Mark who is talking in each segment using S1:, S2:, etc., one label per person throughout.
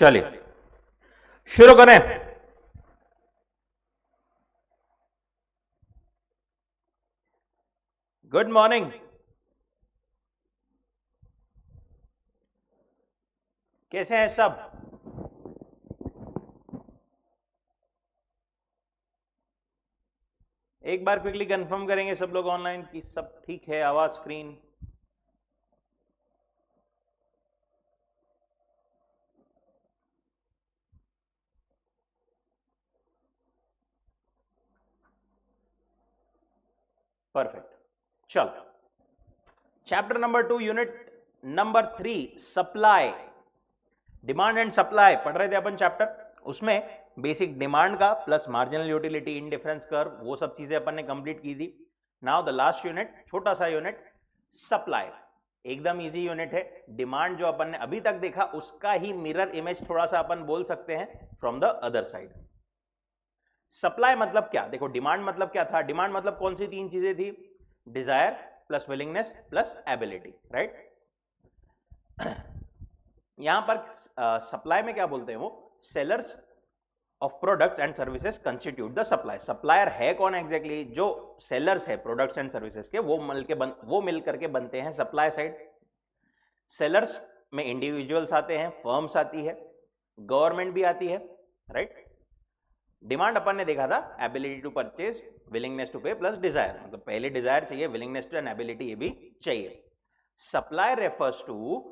S1: चलिए शुरू करें। Good morning. कैसे हैं सब? एक बार क्विकली कंफर्म करेंगे सब लोग ऑनलाइन कि सब ठीक है, आवाज स्क्रीन। परफेक्ट। चलो, chapter number 2 unit number 3 supply, demand and supply पढ़ रहे थे अपन चैप्टर। उसमें बेसिक डिमांड का plus marginal utility, indifference curve, वो सब चीजें अपन ने कंप्लीट की थी। नाउ द लास्ट यूनिट, छोटा सा यूनिट सप्लाई, एकदम इजी यूनिट है। डिमांड जो अपन ने अभी तक देखा उसका ही मिरर इमेज थोड़ा सा अपन बोल सकते हैं from the other side. Supply मतलब क्या? देखो, डिमांड मतलब क्या था? डिमांड मतलब कौन सी तीन चीजें थी? Desire plus willingness plus ability, right. यहां पर सप्लाई में क्या बोलते हैं? वो sellers of products and services constitute the supply. Supplier है कौन एग्जैक्टली? जो सेलर्स है प्रोडक्ट्स एंड सर्विसेज के, वो मिल करके बनते हैं सप्लाई साइड। सेलर्स में इंडिविजुअल्स आते हैं, फर्म्स आती है, गवर्नमेंट भी आती है, राइट। डिमांड अपन ने देखा था ability to purchase, willingness to pay plus desire, मतलब पहले डिजायर चाहिए, विलिंगनेस टू एंड एबिलिटी ये भी चाहिए। Supply refers to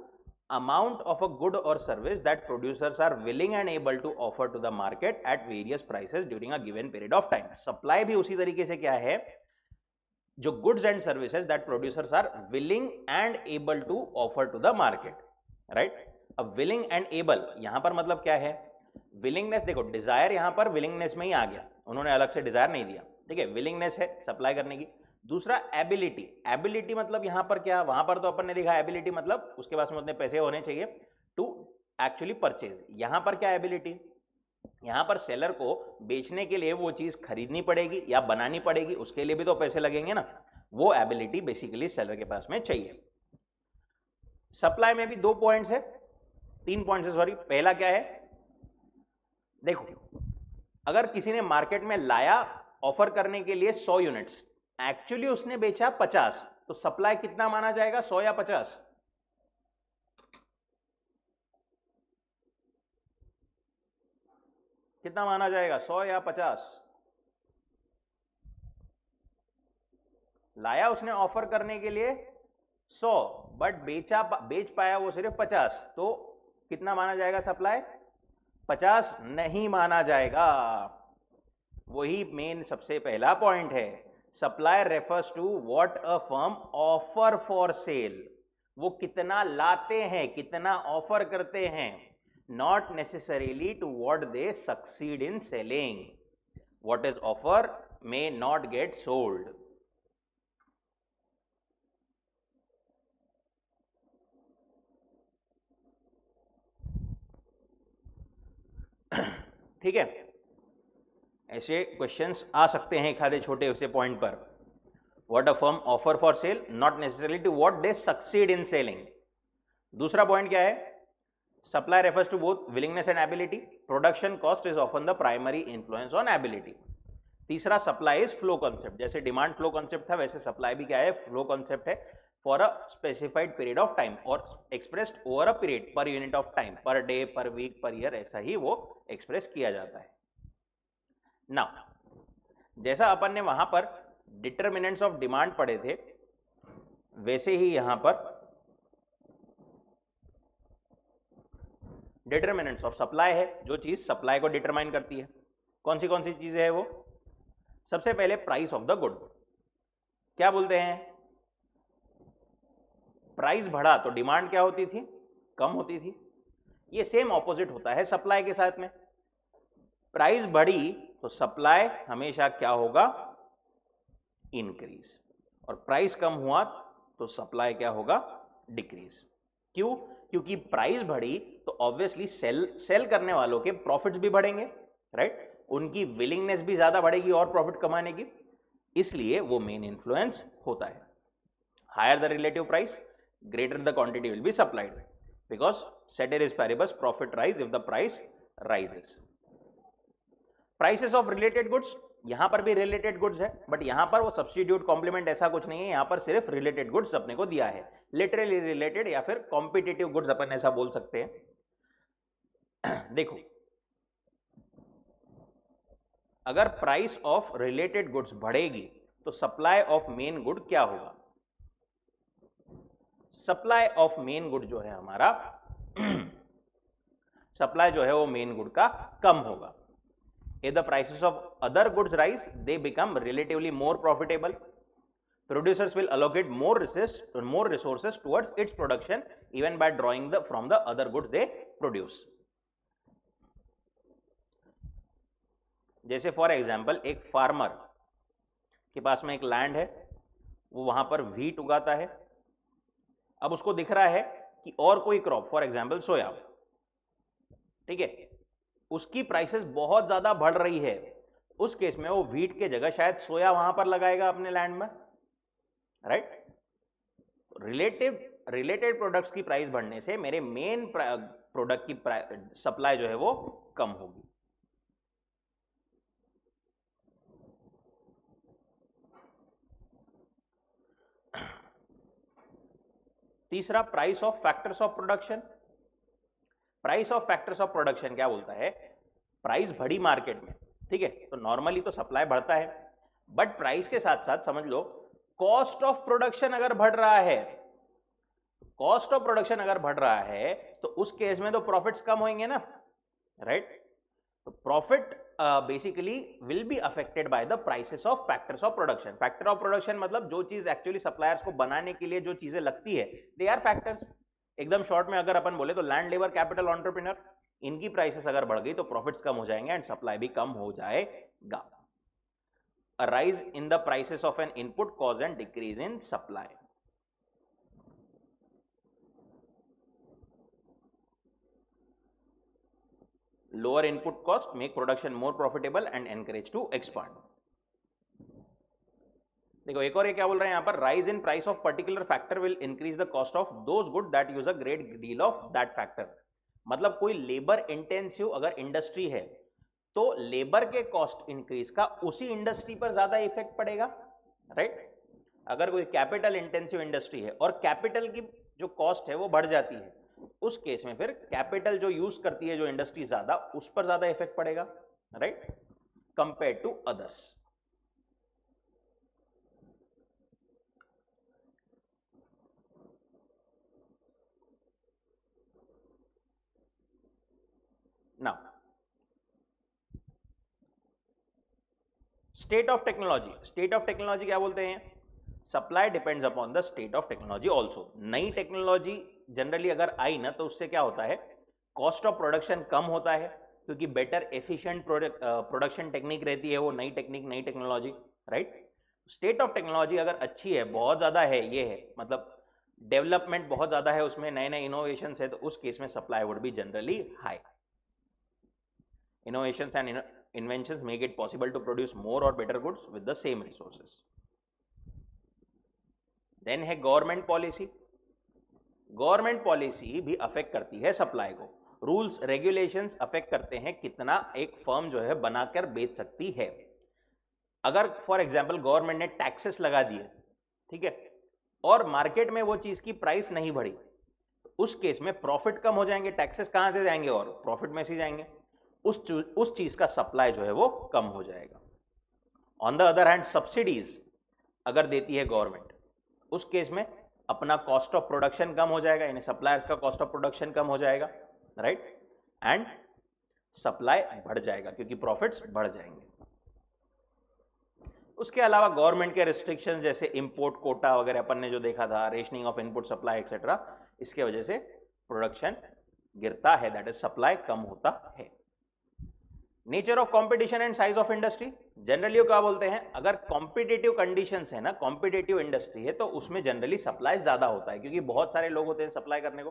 S1: amount of a good or service that producers are willing and able to offer to the market at various prices during a given period of time. Supply भी उसी तरीके से क्या है, जो goods and services that producers are willing and able to offer to the market, right? अब willing and able यहां पर मतलब क्या है? willingness, देखो desire यहां पर willingness में ही आ गया, उन्होंने अलग से desire नहीं दिया, ठीक है। willingness है सप्लाई करने की। दूसरा एबिलिटी, एबिलिटी मतलब यहां पर क्या? वहां पर तो अपन ने देखा एबिलिटी मतलब उसके पास में उतने पैसे होने चाहिए टू एक्चुअली परचेज। यहां पर क्या एबिलिटी? यहां पर सेलर को बेचने के लिए वो चीज खरीदनी पड़ेगी या बनानी पड़ेगी, उसके लिए भी तो पैसे लगेंगे ना। वो एबिलिटी बेसिकली सेलर के पास में चाहिए। सप्लाई में भी 2 पॉइंट्स है, 3 पॉइंट्स है, सॉरी। पहला क्या है? देखो, अगर किसी ने मार्केट में लाया ऑफर करने के लिए 100 यूनिट्स, एक्चुअली उसने बेचा 50, तो सप्लाई कितना माना जाएगा? 100 या 50? कितना माना जाएगा? 100 या 50? लाया उसने ऑफर करने के लिए 100, बट बेच पाया वो सिर्फ 50, तो कितना माना जाएगा सप्लाई? 50 नहीं माना जाएगा। वही मेन सबसे पहला पॉइंट है। Supply refers to what a firm offer for sale, वो कितना लाते हैं, कितना ऑफर करते हैं, not necessarily to what they succeed in selling. What is offer may not get sold. ठीक है, ऐसे क्वेश्चंस आ सकते हैं एक आधे छोटे से पॉइंट पर। What a firm offer for sale, not necessarily to what they succeed in selling. दूसरा पॉइंट क्या है? Supply refers to both willingness and ability, production cost is often the primary influence on ability. तीसरा supply is flow concept, जैसे demand flow concept था वैसे supply भी क्या है? फ्लो कॉन्सेप्ट है, for a specified period of time और expressed over a period, per unit of time, per day, per week, per year, ऐसा ही वो एक्सप्रेस किया जाता है। नाउ जैसा अपन ने वहां पर डिटरमिनेंट्स ऑफ डिमांड पढ़े थे, वैसे ही यहां पर डिटरमिनेंट्स ऑफ सप्लाई है, जो चीज सप्लाई को डिटरमाइन करती है। कौन सी चीजें है वो? सबसे पहले प्राइस ऑफ द गुड। क्या बोलते हैं? प्राइस बढ़ा तो डिमांड क्या होती थी? कम होती थी। ये सेम ऑपोजिट होता है सप्लाई के साथ में। प्राइस बढ़ी तो सप्लाई हमेशा क्या होगा? इंक्रीज। और प्राइस कम हुआ तो सप्लाई क्या होगा? डिक्रीज। क्यों? क्योंकि प्राइस बढ़ी तो ऑब्वियसली सेल करने वालों के प्रॉफिट्स भी बढ़ेंगे, राइट। उनकी विलिंगनेस भी ज्यादा बढ़ेगी और प्रॉफिट कमाने की, इसलिए वो मेन इन्फ्लुएंस होता है। Higher the relative price, greater the quantity will be supplied, because ceteris paribus profit rise if the price rises. Prices of related goods, यहां पर भी रिलेटेड गुड्स है, बट यहां पर वो सब्स्टिट्यूट कॉम्प्लीमेंट ऐसा कुछ नहीं है, यहां पर सिर्फ रिलेटेड गुड्स अपने को दिया है, लिटरली रिलेटेड या फिर कॉम्पिटिटिव गुड्स अपन ऐसा बोल सकते हैं। देखो, अगर प्राइस ऑफ रिलेटेड गुड्स बढ़ेगी तो सप्लाई ऑफ मेन गुड क्या होगा? सप्लाई ऑफ मेन गुड जो है हमारा सप्लाई जो है वो मेन गुड का कम होगा। If the prices of other goods rise, they become relatively more profitable. Producers will allocate more resources towards its production, even by drawing from the other goods they produce. जैसे for example एक farmer के पास में एक land है, वो वहां पर wheat उगाता है। अब उसको दिख रहा है कि और कोई क्रॉप, फॉर एग्जाम्पल सोया, ठीक है, उसकी प्राइसेस बहुत ज्यादा बढ़ रही है। उस केस में वो व्हीट के जगह शायद सोया वहां पर लगाएगा अपने लैंड में, राइट? रिलेटेड प्रोडक्ट्स की प्राइस बढ़ने से मेरे मेन प्रोडक्ट की सप्लाई जो है वो कम होगी। तीसरा, price of factors of production. Price of factors of production क्या बोलता है? प्राइस बढ़ी मार्केट में, ठीक है, तो नॉर्मली तो सप्लाई बढ़ता है, बट प्राइस के साथ साथ समझ लो कॉस्ट ऑफ प्रोडक्शन अगर बढ़ रहा है, कॉस्ट ऑफ प्रोडक्शन अगर बढ़ रहा है तो उस केस में तो प्रॉफिट्स कम होंगे ना, राइट? तो profit basically will be affected by the prices of factors of production. Factor of production मतलब जो चीज एक्चुअली सप्लायर्स को बनाने के लिए जो चीजें लगती है, दे आर फैक्टर्स। एकदम शॉर्ट में अगर अपन बोले तो लैंड, लेबर, कैपिटल, एंटरप्रेन्योर, इनकी प्राइसेस अगर बढ़ गई तो प्रॉफिट्स कम हो जाएंगे एंड सप्लाई भी कम हो जाएगा। A rise in the prices of an input cause and decrease in supply. Lower input cost make production more profitable and encourage to expand. देखो एक और ये क्या बोल रहे हैं यहाँ पर, rise in price of particular factor will increase the cost of those good that use a great deal of that factor. मतलब कोई लेबर इंटेंसिव अगर इंडस्ट्री है तो लेबर के कॉस्ट इंक्रीज का उसी इंडस्ट्री पर ज्यादा इफेक्ट पड़ेगा, राइट? अगर कोई कैपिटल इंटेंसिव इंडस्ट्री है और कैपिटल की जो कॉस्ट है वो बढ़ जाती है, उस केस में फिर कैपिटल जो यूज करती है जो इंडस्ट्री ज्यादा, उस पर ज्यादा इफेक्ट पड़ेगा, right, compare to others. Now, state of technology. State of technology क्या बोलते हैं? Supply depends upon the state of technology also. नई टेक्नोलॉजी जनरली अगर आई ना तो उससे क्या होता है, कॉस्ट ऑफ प्रोडक्शन कम होता है, क्योंकि बेटर एफिशिएंट प्रोडक्शन टेक्निक रहती है वो नई टेक्निक, नई technology, right? State of technology अगर अच्छी है, बहुत ज्यादा है, ये है मतलब डेवलपमेंट बहुत ज्यादा है उसमें, नए नए इनोवेशन है, तो उस केस में supply would be generally high. Innovations and inventions make it possible to produce more or better goods with the same resources. Then है गवर्नमेंट पॉलिसी। गवर्नमेंट पॉलिसी भी अफेक्ट करती है सप्लाई को। रूल्स रेगुलेशंस अफेक्ट करते हैं कितना एक firm जो है बनाकर बेच सकती है। अगर फॉर एग्जांपल गवर्नमेंट ने टैक्सेस लगा दिए, ठीक है, और मार्केट में वो चीज की प्राइस नहीं बढ़ी, उस केस में प्रॉफिट कम हो जाएंगे। टैक्सेस कहां से जाएंगे और प्रॉफिट में से जाएंगे, उस चीज का सप्लाई जो है वो कम हो जाएगा। On the other hand subsidies अगर देती है गवर्नमेंट, उस केस में अपना कॉस्ट ऑफ प्रोडक्शन कम हो जाएगा, यानी सप्लायर्स का कॉस्ट ऑफ प्रोडक्शन कम हो जाएगा, राइट, एंड सप्लाई बढ़ जाएगा क्योंकि प्रॉफिट्स बढ़ जाएंगे। उसके अलावा गवर्नमेंट के रिस्ट्रिक्शन जैसे इंपोर्ट कोटा वगैरह अपन ने जो देखा था, rationing of input supply etcetera, इसके वजह से प्रोडक्शन गिरता है, दैट इज सप्लाई कम होता है। Nature of competition and size of industry. Generally क्या बोलते हैं, अगर कॉम्पिटेटिव कंडीशंस है ना, कॉम्पिटेटिव इंडस्ट्री है, तो उसमें जनरली सप्लाई ज्यादा होता है क्योंकि बहुत सारे लोग होते हैं सप्लाई करने को।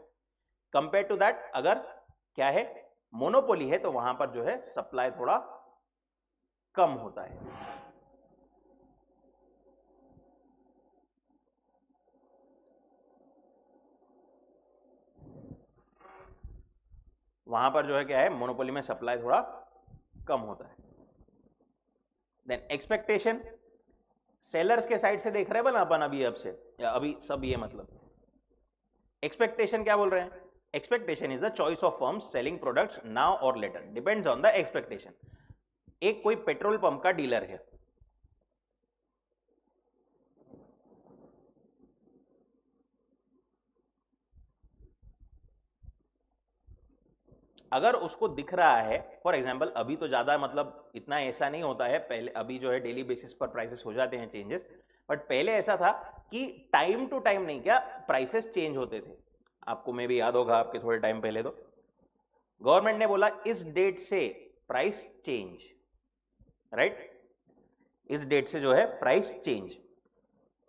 S1: कंपेयर टू दैट अगर क्या है, मोनोपोली है, तो वहां पर जो है सप्लाई थोड़ा कम होता है। वहां पर जो है क्या है, मोनोपोली में सप्लाई थोड़ा कम होता है। देन एक्सपेक्टेशन, सेलर्स के साइड से देख रहे हैं ना अपन अभी, अब से या अभी सब, ये मतलब एक्सपेक्टेशन क्या बोल रहे हैं, expectation is the choice of firms selling products now और later, depends on the expectation. एक कोई पेट्रोल पंप का डीलर है, अगर उसको दिख रहा है, फॉर एग्जाम्पल अभी तो ज्यादा मतलब इतना ऐसा नहीं होता है, पहले अभी जो है डेली बेसिस पर प्राइसेस हो जाते हैं चेंजेस, बट पहले ऐसा था कि टाइम टू टाइम नहीं क्या प्राइसेस चेंज होते थे। आपको में भी याद होगा आपके थोड़े टाइम पहले, तो गवर्नमेंट ने बोला इस डेट से प्राइस चेंज, राइट, इस डेट से जो है price change.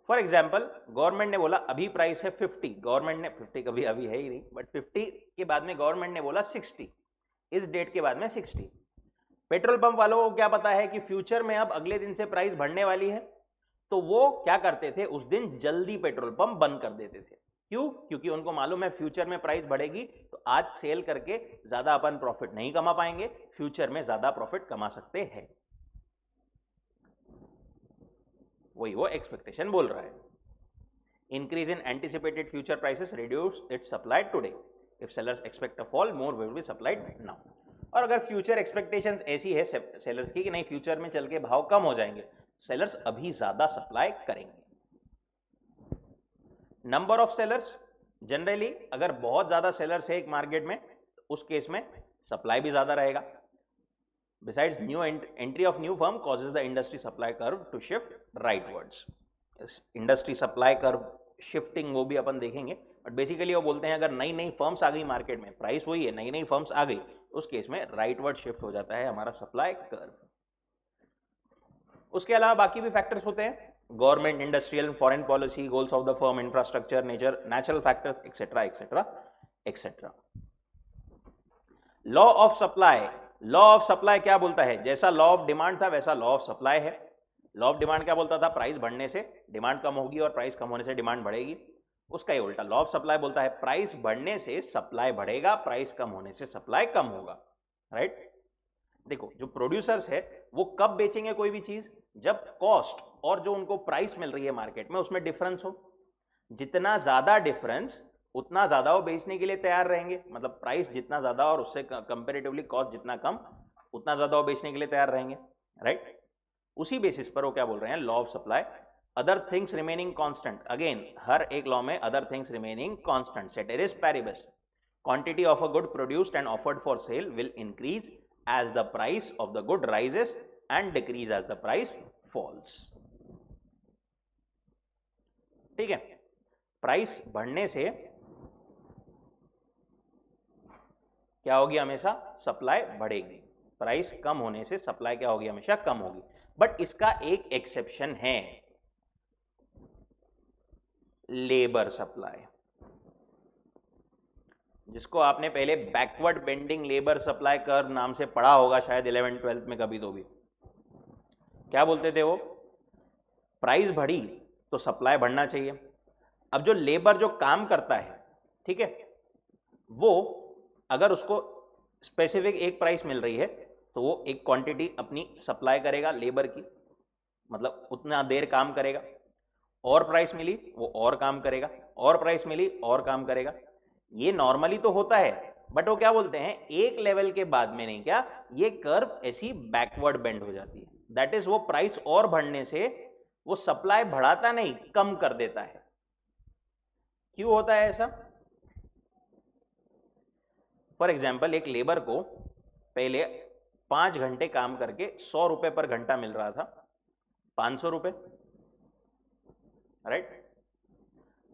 S1: For example government ने बोला अभी प्राइस है 50, गवर्नमेंट ने 50 कभी अभी है ही नहीं, बट 50 के बाद में गवर्नमेंट ने बोला 60, इस डेट के बाद में 60। पेट्रोल पंप वालों को क्या पता है कि फ्यूचर में अब अगले दिन से प्राइस बढ़ने वाली है, तो वो क्या करते थे, उस दिन जल्दी पेट्रोल पंप बंद कर देते थे। क्यों? क्योंकि उनको मालूम है फ्यूचर में प्राइस बढ़ेगी, तो आज सेल करके ज्यादा अपन प्रॉफिट नहीं कमा पाएंगे, फ्यूचर में ज्यादा प्रॉफिट कमा सकते हैं। वही वो एक्सपेक्टेशन बोल रहा है। Increase in anticipated future prices reduce it's supply today, if sellers expect a fall more will be supplied now. और अगर फ्यूचर एक्सपेक्टेशंस ऐसी है सेलर्स की कि नहीं फ्यूचर में चल के भाव कम हो जाएंगे, सेलर्स अभी ज्यादा सप्लाई करेंगे। नंबर ऑफ सेलर्स, जनरली अगर बहुत ज्यादा सेलर्स है एक मार्केट में, उस केस में सप्लाई भी ज्यादा रहेगा। Besides, new entry of new firm causes the industry supply curve to shift rightwards. Industry supply curve shifting वो भी अपन देखेंगे, बट बेसिकली वो बोलते हैं अगर नई नई फर्म्स आ गई मार्केट में, प्राइस वही है, नई नई फर्म्स आ गई, उस केस में राइटवर्ड शिफ्ट हो जाता है हमारा सप्लाई कर्व। उसके अलावा बाकी भी फैक्टर्स होते हैं, government, industrial, foreign policy, goals of the firm, infrastructure, nature, natural factors, etcetera etcetera etcetera. Law of supply, law of supply क्या बोलता है, जैसा लॉ ऑफ डिमांड था वैसा लॉ ऑफ सप्लाई है। लॉ ऑफ डिमांड क्या बोलता था, प्राइस बढ़ने से डिमांड कम होगी और प्राइस कम होने से डिमांड बढ़ेगी। उसका ही उल्टा लॉ ऑफ सप्लाई बोलता है प्राइस बढ़ने से सप्लाई बढ़ेगा, प्राइस कम होने से सप्लाई कम होगा, राइट। देखो जो प्रोड्यूसर्स है वो कब बेचेंगे कोई भी चीज, जब कॉस्ट और जो उनको प्राइस मिल रही है मार्केट में उसमें डिफरेंस हो। जितना ज्यादा डिफरेंस उतना ज्यादा वो बेचने के लिए तैयार रहेंगे, मतलब प्राइस जितना ज्यादा और उससे कंपेरेटिवली कॉस्ट जितना कम, उतना ज्यादा वो बेचने के लिए तैयार रहेंगे, राइट। उसी बेसिस पर वो क्या बोल रहे हैं, law of supply. Other things remaining constant, again हर एक लॉ में other things remaining constant, ceteris paribus, quantity of a good produced and offered for sale will increase as the price of the good rises and decrease as the price falls। ठीक है, price बढ़ने से क्या होगी, हमेशा supply बढ़ेगी, price कम होने से सप्लाई क्या होगी, हमेशा कम होगी। बट इसका एक एक्सेप्शन है, लेबर सप्लाई, जिसको आपने पहले backward bending labour supply curve नाम से पढ़ा होगा शायद 11th-12th में कभी तो भी। क्या बोलते थे वो, प्राइस बढ़ी तो सप्लाई बढ़ना चाहिए। अब जो लेबर जो काम करता है, ठीक है, वो अगर उसको स्पेसिफिक एक प्राइस मिल रही है तो वो एक क्वांटिटी अपनी सप्लाई करेगा लेबर की, मतलब उतना देर काम करेगा। और प्राइस मिली वो और काम करेगा, और प्राइस मिली और काम करेगा। ये नॉर्मली तो होता है, बट वो क्या बोलते हैं एक लेवल के बाद में नहीं क्या, ये कर्व ऐसी बैकवर्ड बेंड हो जाती है। दैट इज वो प्राइस और बढ़ने से वो सप्लाई बढ़ाता नहीं, कम कर देता है। क्यों होता है ऐसा? फॉर एग्जाम्पल एक लेबर को पहले 5 घंटे काम करके 100 रुपए पर घंटा मिल रहा था, 500 रुपए, राइट।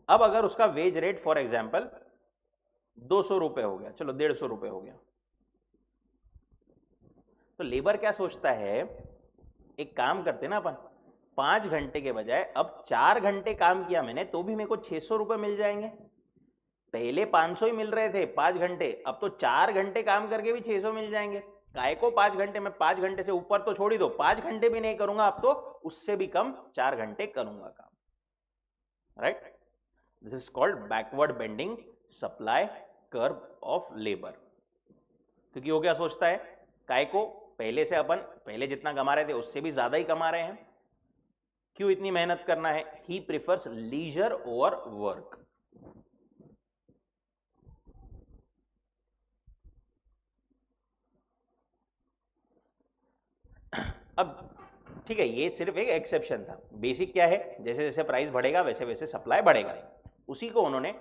S1: अब अगर उसका वेज रेट फॉर एग्जाम्पल 200 रुपए हो गया, चलो 150 रुपए हो गया, तो लेबर क्या सोचता है, एक काम करते ना अपन, 5 घंटे के बजाय अब 4 घंटे काम किया मैंने तो भी मेरे को 600 रुपए मिल जाएंगे। पहले 500 ही मिल रहे थे 5 घंटे, अब तो 4 घंटे काम करके भी 600 मिल जाएंगे। काय को 5 घंटे, मैं 5 घंटे से ऊपर तो छोड़ ही दो, 5 घंटे भी नहीं करूंगा, अब तो उससे भी कम 4 घंटे करूंगा काम, right. This is called backward bending supply curve of labour. क्योंकि वो क्या सोचता है, काय को पहले से अपन पहले जितना कमा रहे थे उससे भी ज्यादा ही कमा रहे हैं, क्यों इतनी मेहनत करना है, ही प्रिफर्स लीजर ओवर वर्क। अब ठीक है, ये सिर्फ एक एक्सेप्शन था, बेसिक क्या है, जैसे जैसे प्राइस बढ़ेगा वैसे वैसे सप्लाई बढ़ेगा, उसी को उन्होंने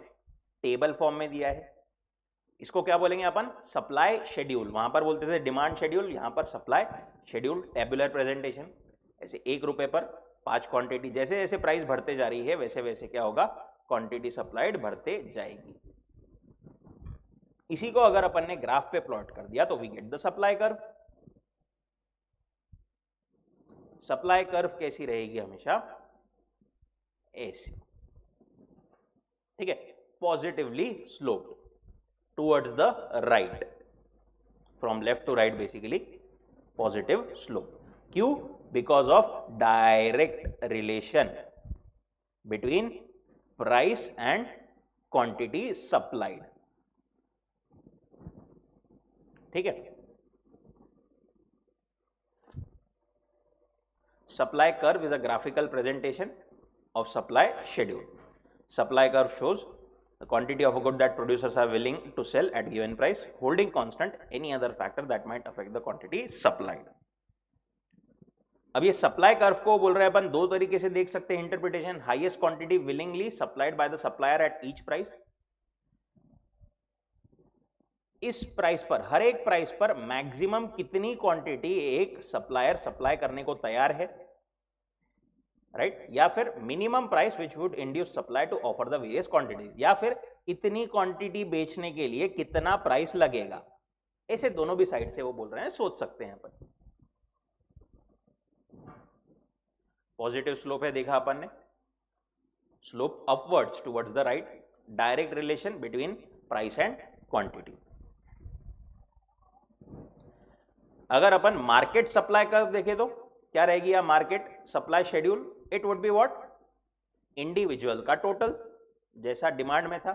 S1: टेबल फॉर्म में दिया है। इसको क्या बोलेंगे अपन, सप्लाई शेड्यूल, वहां पर बोलते थे डिमांड शेड्यूल, यहां पर सप्लाई शेड्यूल, टेबुलर प्रेजेंटेशन। ऐसे 1 रुपए पर 5 क्वांटिटी, जैसे जैसे प्राइस बढ़ते जा रही है वैसे वैसे क्या होगा, क्वांटिटी सप्लाइड बढ़ते जाएगी। इसी को अगर अपन ने ग्राफ पे प्लॉट कर दिया तो we get the supply curve. Supply curve कैसी रहेगी हमेशा, ऐसी, ठीक है, positively sloped towards the right, from left to right, basically positive slope. क्यों, because of direct relation between price and quantity supplied, ठीक है। Supply curve is a graphical presentation of supply schedule. Supply curve shows the quantity of a good that producers are willing to sell at given price, holding constant any other factor that might affect the quantity supplied. अब ये supply curve को बोल रहे हैं अपन, दो तरीके से देख सकते हैं interpretation, highest quantity willingly supplied by the supplier at each price. इस प्राइस पर, हर एक प्राइस पर मैक्सिमम कितनी क्वांटिटी एक सप्लायर सप्लाई करने को तैयार है, राइट, या फिर minimum price which would induce supply to offer the various quantities, या फिर इतनी क्वांटिटी बेचने के लिए कितना प्राइस लगेगा। ऐसे दोनों भी साइड से वो बोल रहे हैं, सोच सकते हैं अपन। पॉजिटिव स्लोप है, देखा अपन ने, slope upwards towards the right, direct relation between price and quantity. अगर अपन मार्केट सप्लाई कर्व देखें तो क्या रहेगी, या market supply schedule, it would be what, individual का टोटल, जैसा डिमांड में था।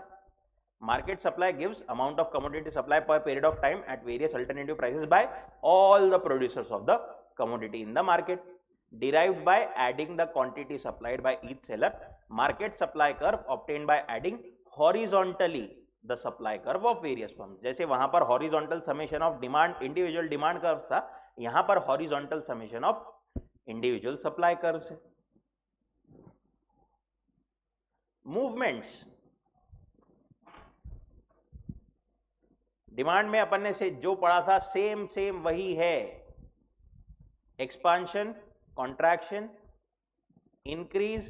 S1: Market supply gives amount of commodity supply per period of time at various alternative prices by all the producers of the commodity in the market, derived by adding the quantity supplied by each seller. Market supply curve obtained by adding horizontally the supply curve of various firms. जैसे वहां पर horizontal summation of demand, individual demand curves था, यहां पर horizontal summation of individual supply curves है। Movements, demand में अपन ने से जो पढ़ा था सेम सेम वही है, expansion, contraction, increase,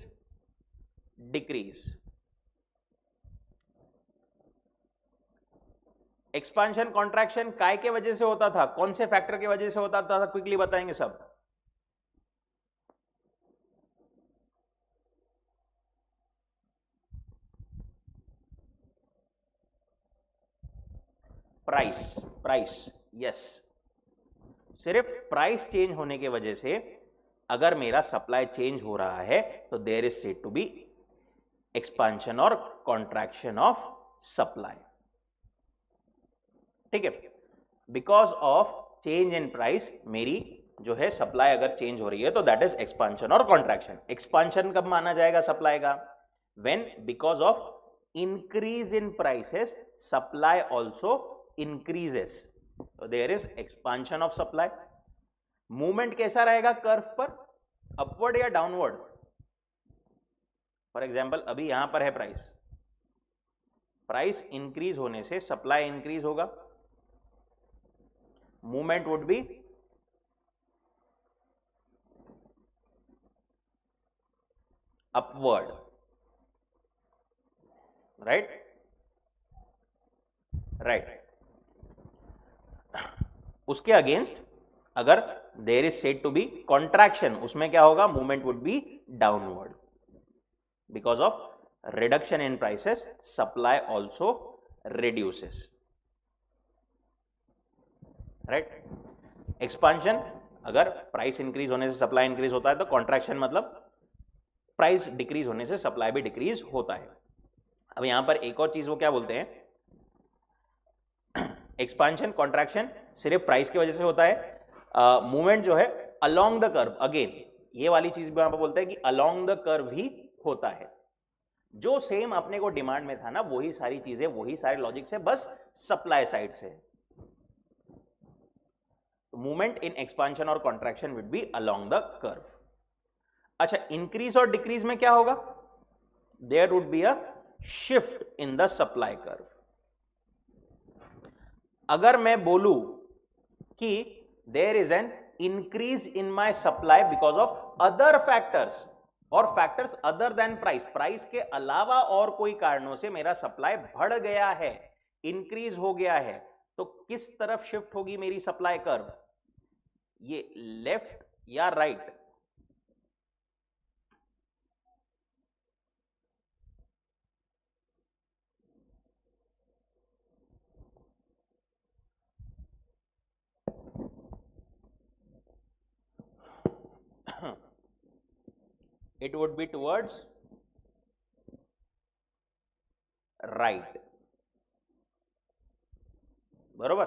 S1: decrease. Expansion contraction काय के वजह से होता था, कौन से फैक्टर के वजह से होता था, क्विकली बताएंगे सब। प्राइस, प्राइस, यस, सिर्फ प्राइस चेंज होने के वजह से अगर मेरा सप्लाई चेंज हो रहा है तो there is said to be expansion और कॉन्ट्रैक्शन ऑफ सप्लाई, ठीक है। Because of change in price मेरी जो है सप्लाई अगर चेंज हो रही है तो दैट इज एक्सपांशन और कॉन्ट्रैक्शन। एक्सपांशन कब माना जाएगा सप्लाई का, when because of increase in prices supply also increases, तो there is expansion of supply. Movement कैसा रहेगा कर्व पर, अपवर्ड या डाउनवर्ड। फॉर एग्जांपल अभी यहां पर है प्राइस, प्राइस इंक्रीज होने से सप्लाई इंक्रीज होगा, movement would be upward, right, right. उसके अगेंस्ट अगर there is said to be contraction, उसमें क्या होगा, movement would be downward, because of reduction in prices supply also reduces, right. Expansion, अगर price increase होने से supply increase होता है, तो कॉन्ट्रैक्शन मतलब प्राइस डिक्रीज होने से सप्लाई भी डिक्रीज होता है। अब यहां पर एक और चीज वो क्या बोलते हैं, एक्सपांशन कॉन्ट्रैक्शन सिर्फ प्राइस की वजह से होता है। मूवमेंट जो है अलोंग द कर्व, अगेन ये वाली चीज भी यहां पर बोलते हैं कि अलोंग द कर्व ही होता है। जो सेम अपने को डिमांड में था ना, वही सारी चीजें, वही सारे लॉजिक से, बस सप्लाई साइड से। मूवमेंट इन एक्सपांशन और contraction will be along the curve. अच्छा, इंक्रीज और डिक्रीज में क्या होगा? There would be a shift in the supply curve. अगर मैं बोलूं कि there is an increase in my supply because of other factors, और factors other than price, price के अलावा और कोई कारणों से मेरा सप्लाई बढ़ गया है, इंक्रीज हो गया है, तो किस तरफ शिफ्ट होगी मेरी सप्लाई कर्व? ये लेफ्ट या right? It would be towards right, बरोबर।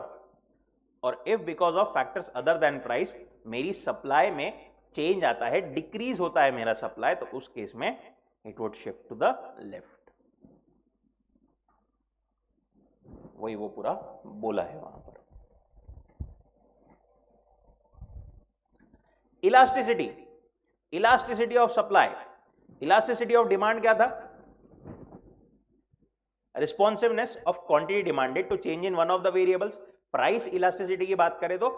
S1: और if because of factors other than price मेरी सप्लाई में चेंज आता है, डिक्रीज होता है मेरा सप्लाई, तो उस केस में it would shift to the left. वही वो पूरा बोला है वहां पर। Elasticity, elasticity of supply, elasticity of demand क्या था? Responsiveness of quantity demanded to change in one of the variables. Price elasticity की बात करें तो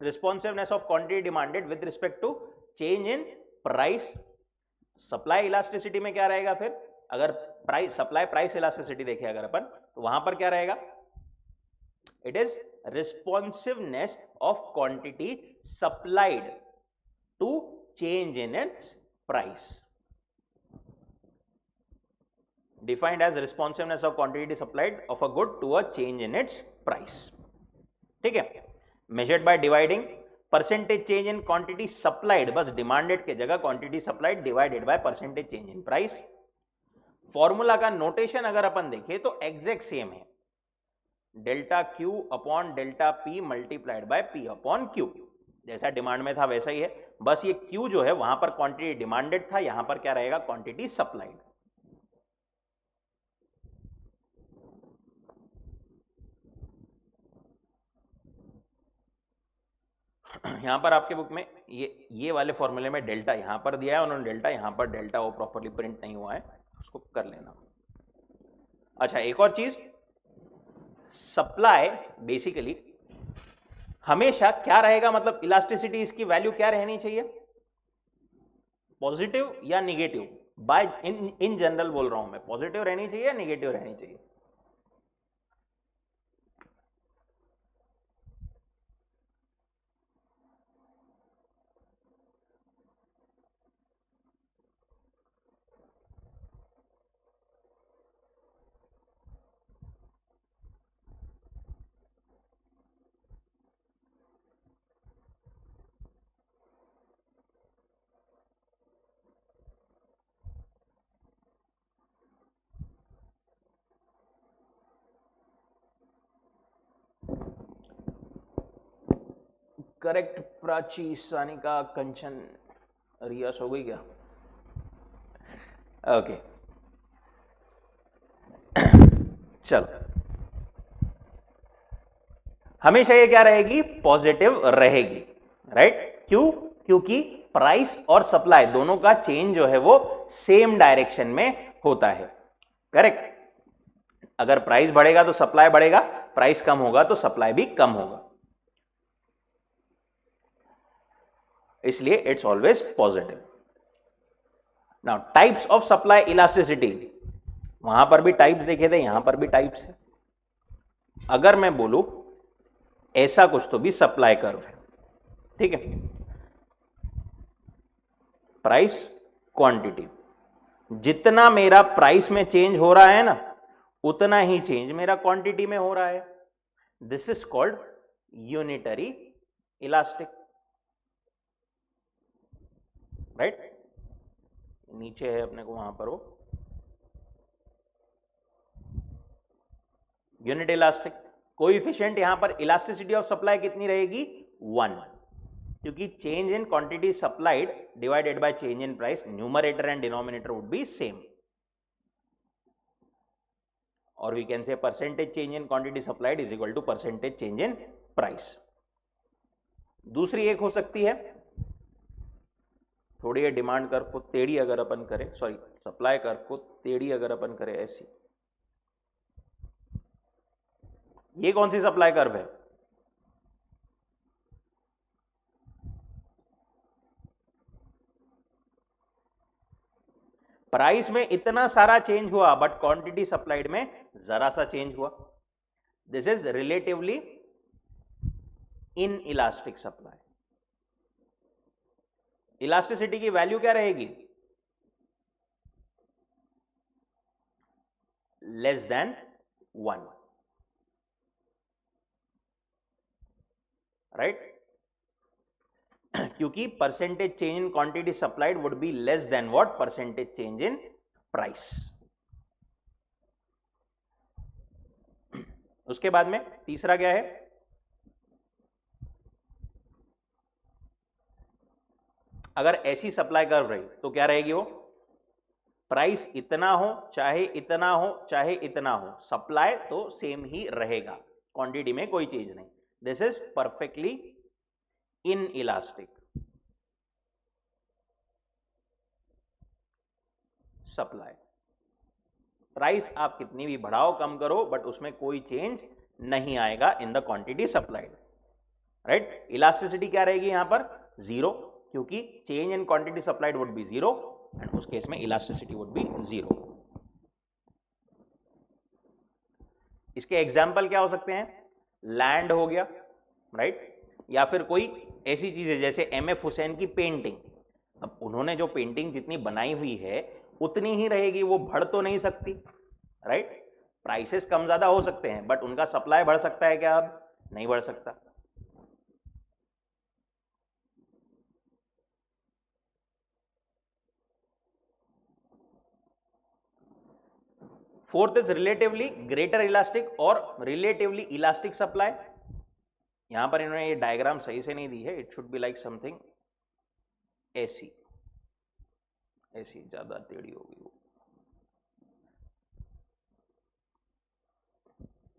S1: responsiveness of quantity demanded with respect to change in price. Supply elasticity में क्या रहेगा फिर? अगर प्राइस, सप्लाई प्राइस इलास्टिसिटी देखें अगर अपन, तो वहां पर क्या रहेगा? It is responsiveness of quantity supplied to change in its price, defined as responsiveness of quantity supplied of a good to a change in its price। ठीक है, measured by dividing percentage change in quantity supplied, बस demanded के जगह quantity supplied divided by percentage change in price। Formula का notation अगर अपन देखें तो एग्जैक्ट सेम है, delta Q upon delta P multiplied by P upon Q. जैसा डिमांड में था वैसा ही है, बस ये क्यू जो है वहां पर क्वांटिटी डिमांडेड था, यहां पर क्या रहेगा? Quantity supplied. यहां पर आपके बुक में ये वाले फॉर्मूले में डेल्टा यहां पर दिया है उन्होंने, डेल्टा यहां पर, डेल्टा वो प्रॉपर्ली प्रिंट नहीं हुआ है, उसको कर लेना। अच्छा, एक और चीज, सप्लाई बेसिकली हमेशा क्या रहेगा, मतलब इलास्टिसिटी इसकी वैल्यू क्या रहनी चाहिए? पॉजिटिव या निगेटिव? बाय इन जनरल बोल रहा हूं मैं, पॉजिटिव रहनी चाहिए या निगेटिव रहनी चाहिए? करेक्ट प्राची, सानिका, कंचन, रियास हो गई क्या? ओके चलो, हमेशा ये क्या रहेगी? पॉजिटिव रहेगी, राइट? क्यों? क्योंकि प्राइस और सप्लाई दोनों का चेंज जो है वो सेम डायरेक्शन में होता है, करेक्ट? अगर प्राइस बढ़ेगा तो सप्लाई बढ़ेगा, प्राइस कम होगा तो सप्लाई भी कम होगा, इसलिए it's always positive. Now types of supply elasticity, वहां पर भी टाइप्स देखे थे, यहां पर भी टाइप्स है। अगर मैं बोलूं ऐसा कुछ तो भी सप्लाई कर्व है, ठीक है? प्राइस, क्वांटिटी, जितना मेरा प्राइस में चेंज हो रहा है ना, उतना ही चेंज मेरा क्वांटिटी में हो रहा है। This is called unitary elastic, right? नीचे है अपने को वहां पर वो यूनिट इलास्टिक। कोएफिशिएंट यहां पर इलास्टिसिटी ऑफ सप्लाई कितनी रहेगी 1, क्योंकि change in quantity supplied divided by change in price, numerator and denominator would be same, और we can say percentage change in quantity supplied is equal to percentage change in price. दूसरी एक हो सकती है, थोड़ी डिमांड कर्व को टेढ़ी अगर अपन करें, सॉरी सप्लाई कर्व को टेढ़ी अगर अपन करें ऐसी, ये कौन सी सप्लाई कर्व है, प्राइस में इतना सारा चेंज हुआ बट क्वांटिटी सप्लाइड में जरा सा चेंज हुआ, this is relatively in elastic supply. Elasticity की वैल्यू क्या रहेगी, लेस देन 1, राइट, क्योंकि percentage change in quantity supplied would be less than what, percentage change in price. उसके बाद में तीसरा क्या है, अगर ऐसी सप्लाई कर्व रही तो क्या रहेगी वो, प्राइस इतना हो चाहे इतना हो चाहे इतना हो, सप्लाई तो सेम ही रहेगा, क्वांटिटी में कोई चेंज नहीं, this is perfectly in elastic supply. Price आप कितनी भी बढ़ाओ कम करो बट उसमें कोई चेंज नहीं आएगा in the quantity supplied, right. Elasticity क्या रहेगी यहां पर 0, क्योंकि change in quantity supplied would be 0 and उस केस में इलास्टिसिटी वुड बी 0। इसके एग्जाम्पल क्या हो सकते हैं, लैंड हो गया, राइट, या फिर कोई ऐसी चीज है जैसे एमएफ हुसैन की पेंटिंग, अब उन्होंने जो पेंटिंग जितनी बनाई हुई है उतनी ही रहेगी, वो बढ़ तो नहीं सकती, राइट। प्राइसेस कम ज्यादा हो सकते हैं बट उनका सप्लाई बढ़ सकता है क्या, अब नहीं बढ़ सकता। Fourth is relatively greater elastic और रिलेटिवली इलास्टिक सप्लाई। यहां पर इन्होंने ये डायग्राम सही से नहीं दी है, it should be like something ऐसी, ऐसी ज्यादा टेढ़ी होगी वो,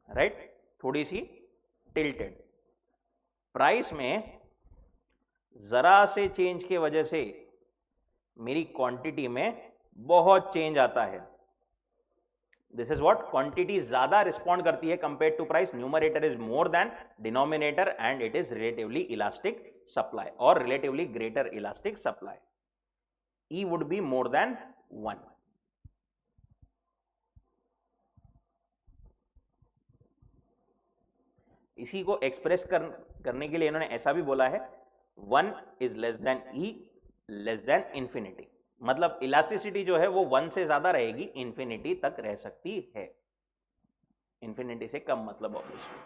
S1: राइट, थोड़ी सी टिल्टेड। प्राइस में जरा से चेंज की वजह से मेरी क्वांटिटी में बहुत चेंज आता है, दिस इज व्हाट, क्वांटिटी ज्यादा रिस्पॉन्ड करती है compare to price, numerator is more than denominator and it is relatively elastic supply और relatively greater elastic supply, E would be more than 1। इसी को एक्सप्रेस करने के लिए इन्होंने ऐसा भी बोला है, 1 is less then E less than infinity, मतलब इलास्टिसिटी जो है वो 1 से ज्यादा रहेगी, इंफिनिटी तक रह सकती है, इंफिनिटी से कम मतलब ऑब्वियसली,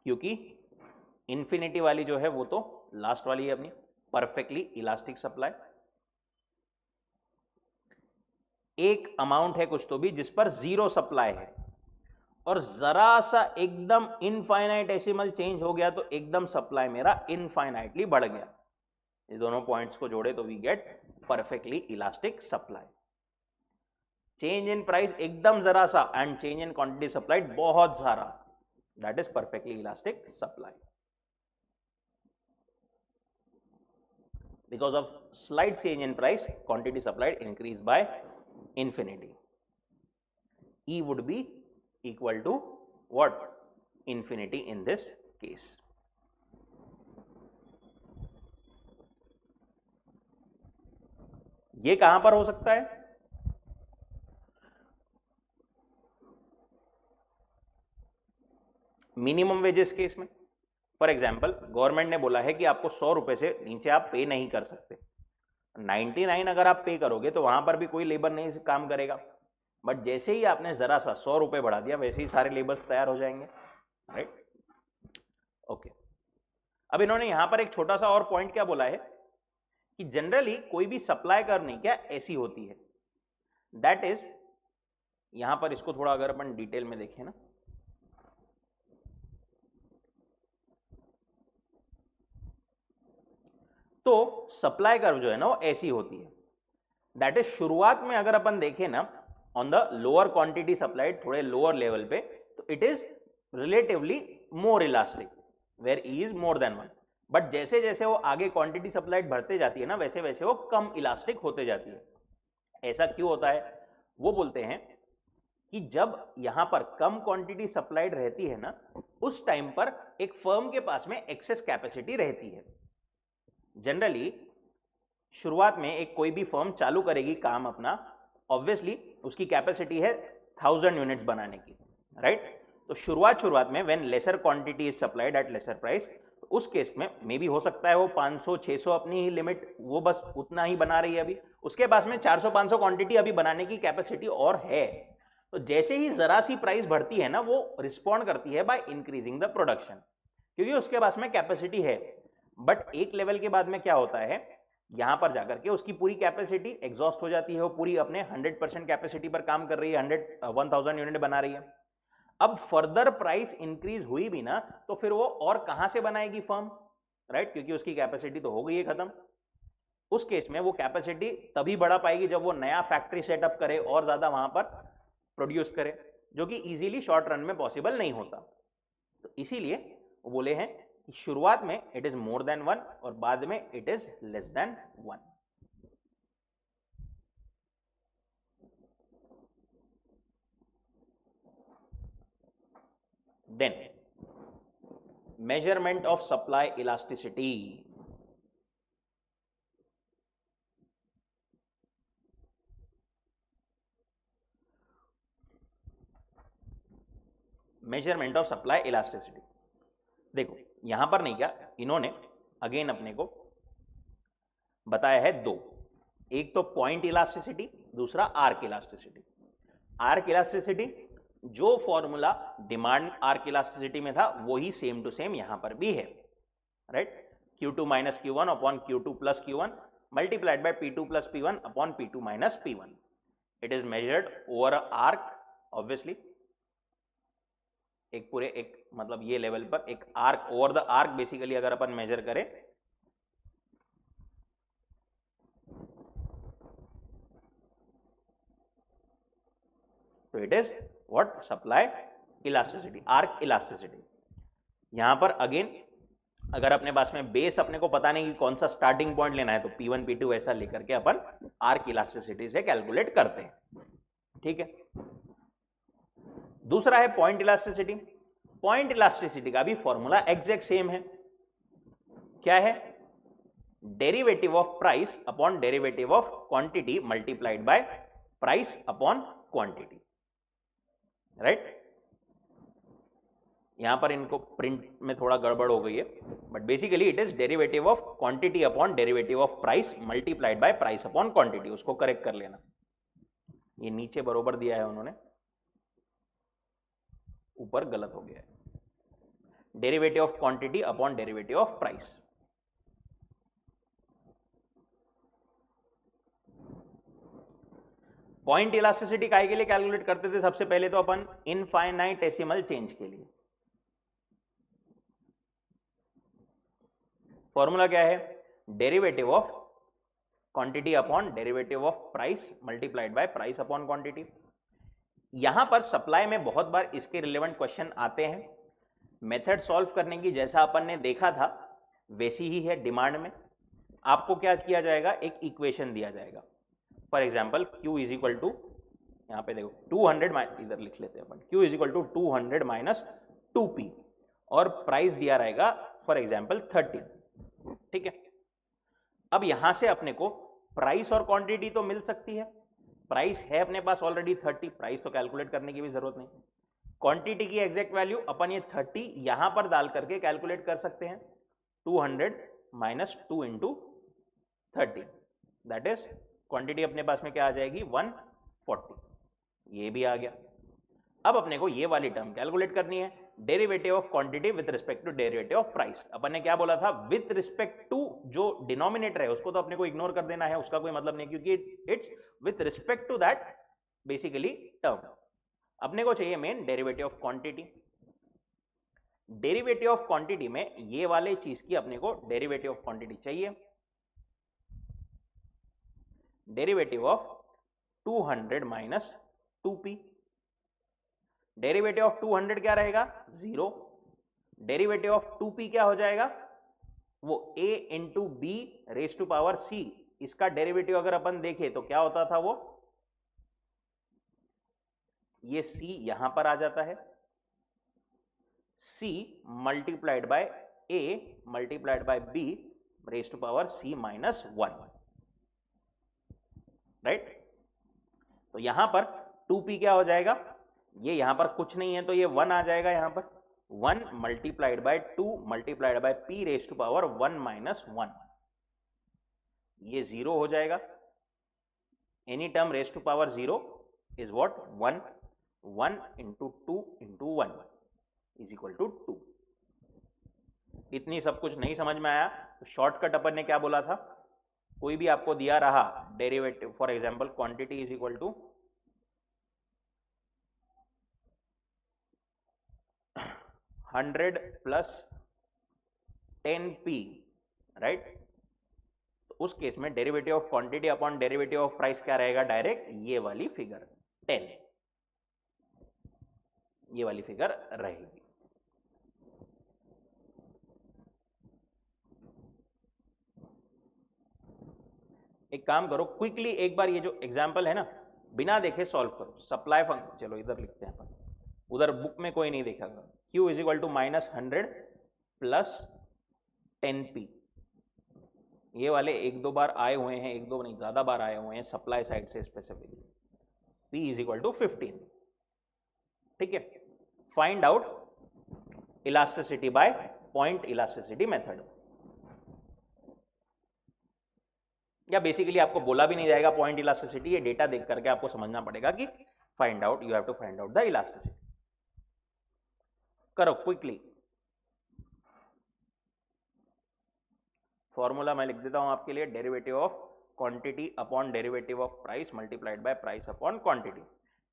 S1: क्योंकि इंफिनिटी वाली जो है वो तो लास्ट वाली है अपनी परफेक्टली इलास्टिक सप्लाई। एक अमाउंट है कुछ तो भी जिस पर 0 सप्लाई है और जरा सा एकदम इनफाइनाइटेसिमल चेंज हो गया तो एकदम सप्लाई मेरा इनफाइनाइटली बढ़ गया, ये दोनों पॉइंट्स को जोड़े तो we get perfectly elastic supply. Change in price एकदम जरा सा and change in quantity supplied बहुत सारा, that is perfectly elastic supply. Because of slight change in price, quantity supplied increase by infinity. E would be equal to what? Infinity in this case. ये कहां पर हो सकता है? Minimum wages case में। For example government ने बोला है कि आपको 100 रुपए से नीचे आप पे नहीं कर सकते, 99 अगर आप पे करोगे तो वहां पर भी कोई लेबर नहीं काम करेगा, बट जैसे ही आपने जरा सा 100 रुपए बढ़ा दिया वैसे ही सारे लेबर्स तैयार हो जाएंगे, राइट। ओके, अब इन्होंने यहां पर एक छोटा सा और पॉइंट क्या बोला है कि जनरली कोई भी सप्लाई करनी क्या ऐसी होती है, दैट इज यहां पर इसको थोड़ा अगर अपन डिटेल में देखें ना, तो सप्लाई कर्व जो है ना वो ऐसी होती है, दैट इज शुरुआत में अगर अपन देखें ना on the lower quantity supplied, थोड़े लोअर लेवल पे, तो it is relatively more elastic where E is more than 1, but जैसे जैसे वो आगे क्वांटिटी सप्लाइड बढ़ते जाती है ना, वैसे वैसे वो कम इलास्टिक होते जाती है। ऐसा क्यों होता है? वो बोलते हैं कि जब यहां पर कम क्वांटिटी सप्लाइड रहती है ना, उस टाइम पर एक फर्म के पास में एक्सेस कैपेसिटी रहती है। जनरली शुरुआत में एक कोई भी फर्म चालू करेगी काम अपना, ऑब्वियसली उसकी कैपेसिटी है 1000 यूनिट्स बनाने की, राइट? तो शुरुआत में when lesser quantity is supplied at lesser price, उस केस में मे भी हो सकता है वो 500-600 अपनी ही लिमिट, वो बस उतना ही बना रही है अभी, उसके पास में 400-500 क्वांटिटी अभी बनाने की कैपेसिटी और है। तो जैसे ही जरा सी प्राइस बढ़ती है ना, वो रिस्पॉन्ड करती है बाय इंक्रीजिंग द प्रोडक्शन, क्योंकि उसके पास में कैपेसिटी है। बट एक लेवल के बाद में क्या होता है, यहां पर जाकर के उसकी पूरी कैपेसिटी एग्जॉस्ट हो जाती है, वो पूरी अपने 100% कैपेसिटी पर काम कर रही है, 1000 यूनिट बना रही है। अब फर्दर प्राइस इंक्रीज हुई भी ना, तो फिर वो और कहां से बनाएगी फर्म, राइट? क्योंकि उसकी कैपेसिटी तो हो गई है खत्म। उस केस में वो कैपेसिटी तभी बढ़ा पाएगी जब वो नया फैक्ट्री सेटअप करे और ज्यादा वहां पर प्रोड्यूस करे, जो कि इजीली शॉर्ट रन में पॉसिबल नहीं होता। तो इसीलिए वो बोले हैं कि शुरुआत में इट इज मोर देन 1 और बाद में it is less than 1। Then measurement of supply elasticity. Measurement of supply elasticity, देखो यहां पर नहीं, क्या इन्होंने अगेन अपने को बताया है दो, एक तो पॉइंट इलास्टिसिटी, दूसरा आर्क इलास्टिसिटी। आर्क इलास्टिसिटी जो फॉर्मूला डिमांड आर्क इलास्टिसिटी में था वही सेम टू सेम यहां पर भी है, right? Q2 minus Q1 upon Q2 plus Q1 multiplied by P2 plus P1 upon P2 minus P1। It is measured over arc, obviously एक पूरे एक मतलब ये लेवल पर एक arc, over the arc basically अगर अपन मेजर करें तो it is what, supply elasticity, arc elasticity. यहां पर अगेन अगर अपने पास में बेस अपने को पता नहीं कि कौन सा स्टार्टिंग पॉइंट लेना है, तो P1 P2 ऐसा लेकर के अपन आर्क इलास्टिसिटी से कैलकुलेट करते हैं, ठीक है? दूसरा है पॉइंट इलास्टिसिटी। पॉइंट इलास्टिसिटी का भी फॉर्मूला एग्जैक्ट सेम है, क्या है? Derivative of price upon derivative of quantity multiplied by price upon quantity, right? यहां पर इनको प्रिंट में थोड़ा गड़बड़ हो गई है, but basically it is derivative of quantity upon derivative of price multiplied by price upon quantity. उसको करेक्ट कर लेना, ये नीचे बरोबर दिया है उन्होंने, ऊपर गलत हो गया है। Derivative of quantity upon derivative of price. Point elasticity काहे के लिए कैलकुलेट करते थे? सबसे पहले तो अपन इनफाइनाइटेसिमल चेंज के लिए। फॉर्मूला क्या है? Derivative of quantity upon derivative of price multiplied by price upon quantity. यहां पर सप्लाई में बहुत बार इसके रिलेवेंट क्वेश्चन आते हैं। मेथड सॉल्व करने की जैसा अपन ने देखा था वैसी ही है डिमांड में। आपको क्या किया जाएगा, एक इक्वेशन दिया जाएगा, for example Q is equal to, यहां पे देखो 200, इधर लिख लेते हैं अपन, Q is equal to 200 minus 2P और प्राइस दिया रहेगा फॉर एग्जाम्पल 30, ठीक है? अब यहां से अपने को प्राइस और क्वांटिटी तो मिल सकती है, प्राइस है अपने पास ऑलरेडी 30, प्राइस तो कैलकुलेट करने की भी जरूरत नहीं। क्वांटिटी की एग्जैक्ट वैल्यू अपन ये 30 यहां पर डाल करके कैलकुलेट कर सकते हैं, 200 minus 2 into 30, that is quantity अपने पास में क्या आ जाएगी, 140। ये भी आ गया। अब अपने को ये वाली टर्म कैलकुलेट करनी है, derivative of quantity with respect to derivative of price. अपन ने क्या बोला था, विद रिस्पेक्ट टू जो डिनोमिनेटर है उसको तो अपने को इग्नोर कर देना है, उसका कोई मतलब नहीं, क्योंकि it's with respect to that basically term, अपने को चाहिए main derivative of quantity. Derivative of quantity में ये वाले चीज की अपने को डेरिवेटिव ऑफ क्वांटिटी चाहिए। Derivative of 200 minus 2p। Derivative of 200 क्या रहेगा? 0। डेरिवेटिव ऑफ 2p क्या हो जाएगा? वो a into B raise to power c। इसका डेरिवेटिव अगर अपन देखें तो क्या होता था? वो ये c यहां पर आ जाता है, c multiplied by a multiplied by b raise to power c minus 1, right. तो यहां पर 2p क्या हो जाएगा? ये यहां पर कुछ नहीं है तो ये 1 आ जाएगा। यहां पर 1 multiplied by 2 multiplied by p raise to power 1 minus 1, ये 0 हो जाएगा। Any term raise to power 0 is what? 1। 1 into 2 into 1 is equal to 2। इतनी सब कुछ नहीं समझ में आया तो शॉर्टकट अपन ने क्या बोला था? कोई भी आपको दिया रहा derivative, for example quantity is equal to 100 plus 10p, right. तो उस केस में derivative of quantity upon derivative of price क्या रहेगा? डायरेक्ट ये वाली फिगर 10, ये वाली फिगर रहेगी। एक काम करो, क्विकली एक बार ये जो एग्जांपल है ना बिना देखे सॉल्व करो। सप्लाई फंक्शन, चलो इधर लिखते हैं अपन, उधर बुक में कोई नहीं देखेगा। Q is equal to minus 100 plus 10p। ये वाले एक दो बार आए हुए हैं, एक दो नहीं ज्यादा बार आए हुए हैं सप्लाई साइड से specifically. P is equal to 15, ठीक है। Find out elasticity by point elasticity method, या बेसिकली आपको बोला भी नहीं जाएगा पॉइंट इलास्टिसिटी, ये डेटा देख करके आपको समझना पड़ेगा कि find out, you have to find out the elasticity. करो क्विकली। फॉर्मूला मैं लिख देता हूं आपके लिए, derivative of quantity upon derivative of price multiplied by price upon quantity.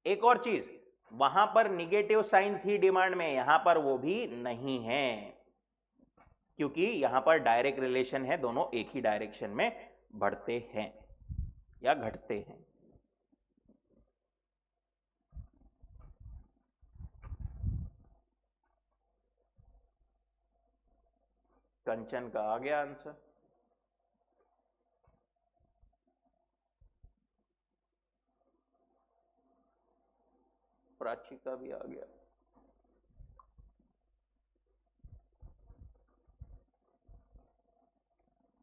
S1: एक और चीज, वहां पर निगेटिव साइन थी डिमांड में, यहां पर वो भी नहीं है, क्योंकि यहां पर डायरेक्ट रिलेशन है, दोनों एक ही डायरेक्शन में बढ़ते हैं या घटते हैं। कंचन का आ गया आंसर। प्राची का भी आ गया।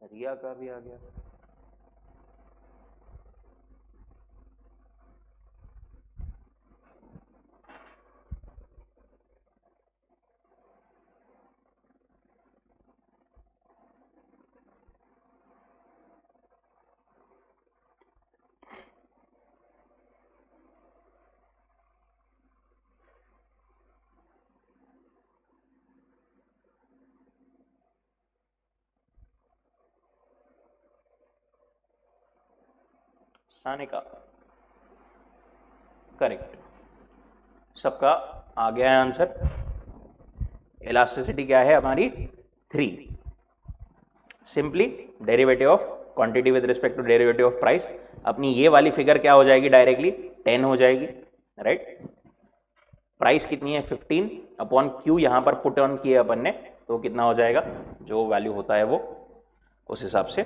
S1: रिया का भी आ गया। सानिका करेक्ट, सबका आ गया है आंसर। इलास्टिसिटी क्या है हमारी? 3। Simply derivative of quantity with respect to derivative of price, अपनी ये वाली फिगर क्या हो जाएगी? डायरेक्टली 10 हो जाएगी, राइट। प्राइस कितनी है? 15 अपॉन Q यहां पर पुट ऑन किए अपन ने, तो कितना हो जाएगा? जो वैल्यू होता है वो उस हिसाब से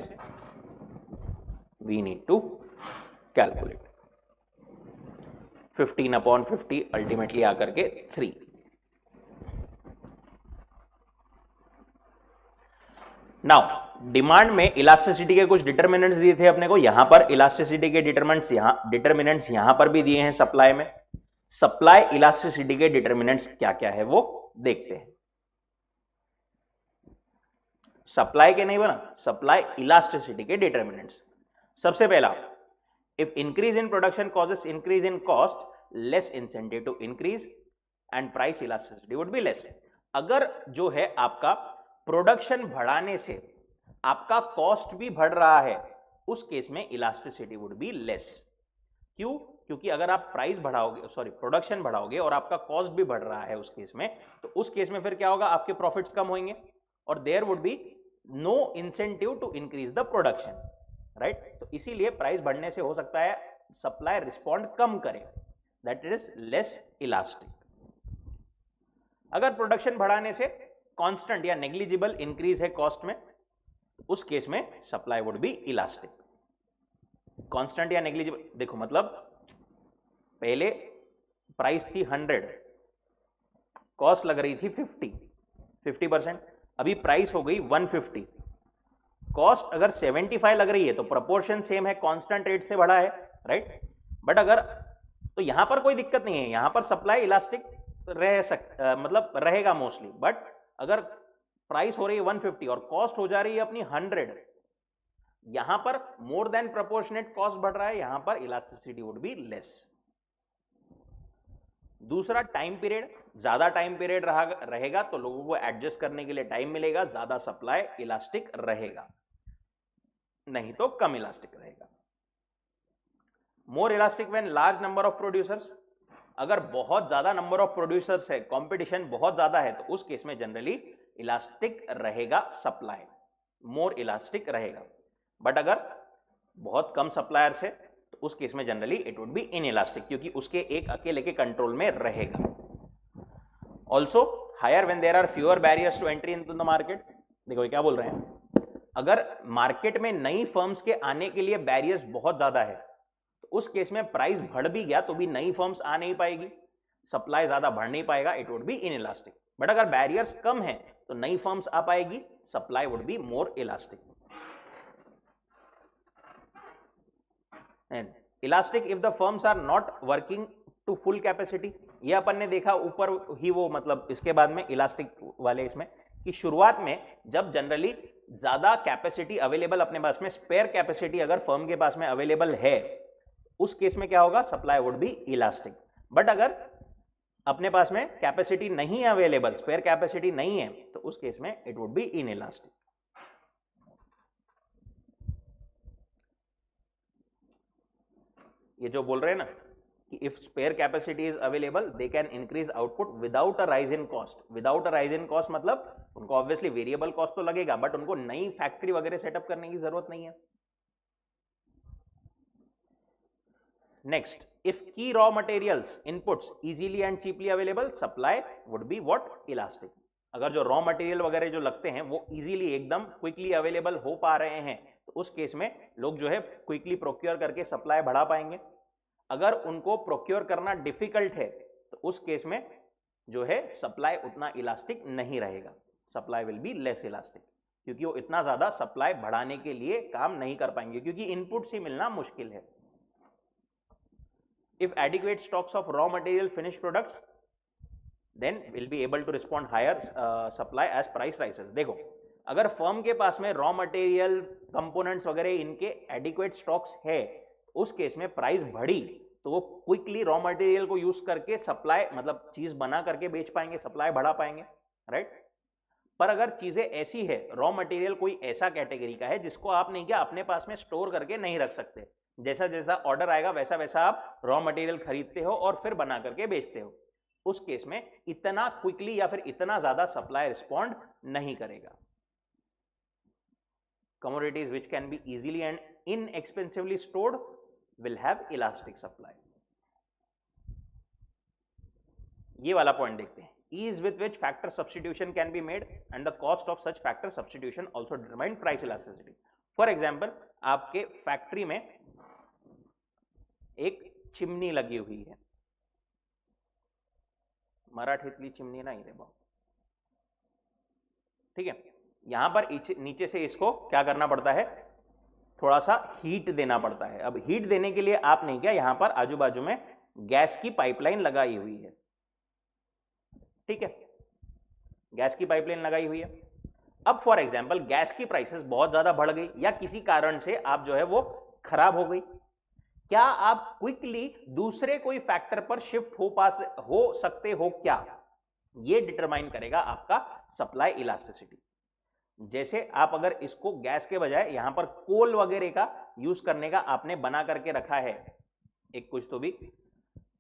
S1: we need to calculate. 15 upon 50 ultimately आकर के 3। नाउ डिमांड में इलास्टिसिटी के कुछ डिटरमिनेंट्स दिए थे अपने को, यहां पर इलास्टिसिटी के डिटरमिनेंट्स यहां पर भी दिए हैं सप्लाई में। सप्लाई इलास्टिसिटी के डिटरमिनेंट्स क्या क्या है वो देखते हैं। सप्लाई के नहीं बना, सप्लाई इलास्टिसिटी के डिटरमिनेंट्स। सबसे पहला, if increase in production causes increase in cost, less incentive to increase and price elasticity would be less. अगर जो है आपका प्रोडक्शन बढ़ाने से आपका कॉस्ट भी बढ़ रहा है, उस केस में इलास्टिसिटी वुड बी लेस। क्यों? क्योंकि अगर आप प्राइस बढ़ाओगे, सॉरी प्रोडक्शन बढ़ाओगे और आपका कॉस्ट भी बढ़ रहा है उस केस में, तो उस केस में फिर क्या होगा, आपके प्रॉफिट्स कम होंगे और there would be no incentive to increase the production, right. तो इसीलिए प्राइस बढ़ने से हो सकता है सप्लाई रिस्पॉन्ड कम करे, दैट इज लेस इलास्टिक। अगर प्रोडक्शन बढ़ाने से कांस्टेंट या नेग्लिजिबल इंक्रीज है कॉस्ट में, उस केस में supply would B elastic. Constant या नेग्लिजिबल, देखो मतलब पहले प्राइस थी 100, कॉस्ट लग रही थी 50%, अभी प्राइस हो गई 150, कॉस्ट अगर 75 लग रही है तो प्रोपोर्शन सेम है, कांस्टेंट रेट से बढ़ा है, राइट। बट अगर, तो यहां पर कोई दिक्कत नहीं है, यहां पर सप्लाई इलास्टिक मतलब रहेगा मोस्टली। बट अगर प्राइस हो रही है 150 और कॉस्ट हो जा रही है अपनी 100, यहां पर मोर देन प्रोपोर्शनेट कॉस्ट बढ़ रहा है, यहां पर इलास्टिसिटी वुड बी लेस। दूसरा टाइम पीरियड, ज्यादा टाइम पीरियड रहेगा तो लोगों को एडजस्ट करने के लिए टाइम मिलेगा, ज्यादा सप्लाई इलास्टिक रहेगा, नहीं तो कम इलास्टिक रहेगा। More elastic when large number of producers, अगर बहुत ज्यादा नंबर ऑफ प्रोड्यूसर्स है, कंपटीशन बहुत ज्यादा है, तो उस केस में जनरली इलास्टिक रहेगा सप्लाई, मोर इलास्टिक रहेगा। बट अगर बहुत कम सप्लायर्स है तो उस केस में generally it would be inelastic, क्योंकि उसके एक अकेले के कंट्रोल में रहेगा। Also higher when there are fewer barriers to entry into the market. देखो ये क्या बोल रहे हैं, अगर मार्केट में नई फर्म्स के आने के लिए बैरियर्स बहुत ज्यादा है, तो उस केस में प्राइस बढ़ भी गया तो भी नई फर्म्स आ नहीं पाएगी, सप्लाई ज्यादा बढ़ नहीं पाएगा, it would be inelastic. But अगर बैरियर्स कम है तो नई फर्म्स आ पाएगी, supply would be more elastic. Elastic if the firms are not working to full capacity, ये अपन ने देखा ऊपर ही, वो मतलब इसके बाद में इलास्टिक वाले इसमें कि शुरुआत में जब जनरली ज्यादा कैपेसिटी अवेलेबल अपने पास में, स्पेयर कैपेसिटी अगर फर्म के पास में अवेलेबल है, उस केस में क्या होगा, supply would B elastic. But अगर अपने पास में कैपेसिटी नहीं है अवेलेबल, स्पेयर कैपेसिटी नहीं है, तो उस केस में इट वुड बी इनइलास्टिक। ये जो बोल रहे हैं ना कि if spare capacity is available they can increase output without a rise in cost. Without a rise in cost मतलब उनको ऑब्वियसली वेरिएबल कॉस्ट तो लगेगा, बट उनको नई फैक्ट्री वगैरह सेटअप करने की जरूरत नहीं है। नेक्स्ट, इफ की raw materials inputs easily and cheaply available, supply would be what, elastic. अगर जो रॉ मटेरियल वगैरह जो लगते हैं वो इजीली एकदम क्विकली अवेलेबल हो पा रहे हैं, तो उस केस में लोग जो है क्विकली प्रोक्योर करके सप्लाई बढ़ा पाएंगे। अगर उनको प्रोक्योर करना डिफिकल्ट है तो उस केस में जो है सप्लाई उतना इलास्टिक नहीं रहेगा, supply will be less elastic, क्योंकि वो इतना ज्यादा सप्लाई बढ़ाने के लिए काम नहीं कर पाएंगे, क्योंकि इनपुट्स ही मिलना मुश्किल है। If adequate stocks of raw material finished products, then will be able to respond higher supply as price rises। देखो अगर फर्म के पास में रॉ मटेरियल कंपोनेंट्स वगैरह इनके एडिक्वेट स्टॉक्स है, उस केस में प्राइस बढ़ी तो वो क्विकली रॉ मटेरियल को यूज करके सप्लाई मतलब चीज बना करके बेच पाएंगे, सप्लाई बढ़ा पाएंगे, राइट। पर अगर चीजें ऐसी है, रॉ मटेरियल कोई ऐसा कैटेगरी का है जिसको आप नहीं क्या अपने पास में स्टोर करके नहीं रख सकते, जैसा जैसा ऑर्डर आएगा वैसा वैसा आप रॉ मटेरियल खरीदते हो और फिर बना करके बेचते हो, उस केस में इतना क्विकली या फिर इतना ज्यादा सप्लाई रिस्पॉन्ड नहीं करेगा। commodities which can be easily and inexpensively stored will have elastic supply। ये वाला पॉइंट देखते हैं, ease with which factor substitution can be made and the cost of such factor substitution also determine price elasticity। For example आपके factory में एक chimney लगी हुई है, मराठीतली चिमनी नहीं रे बाबू, ठीक है। यहां पर नीचे से इसको क्या करना पड़ता है, थोड़ा सा हीट देना पड़ता है। अब हीट देने के लिए आप नहीं क्या, यहां पर आजू बाजू में गैस की पाइपलाइन लगाई हुई है, ठीक है, गैस की पाइपलाइन लगाई हुई है। अब फॉर एग्जांपल गैस की प्राइसेस बहुत ज्यादा बढ़ गई या किसी कारण से आप जो है वो खराब हो गई, क्या आप क्विकली दूसरे कोई फैक्टर पर शिफ्ट हो सकते हो क्या, ये डिटरमाइन करेगा आपका सप्लाई इलास्टिसिटी। जैसे आप अगर इसको गैस के बजाय यहां पर कोल वगैरह का यूज करने का आपने बना करके रखा है, एक कुछ तो भी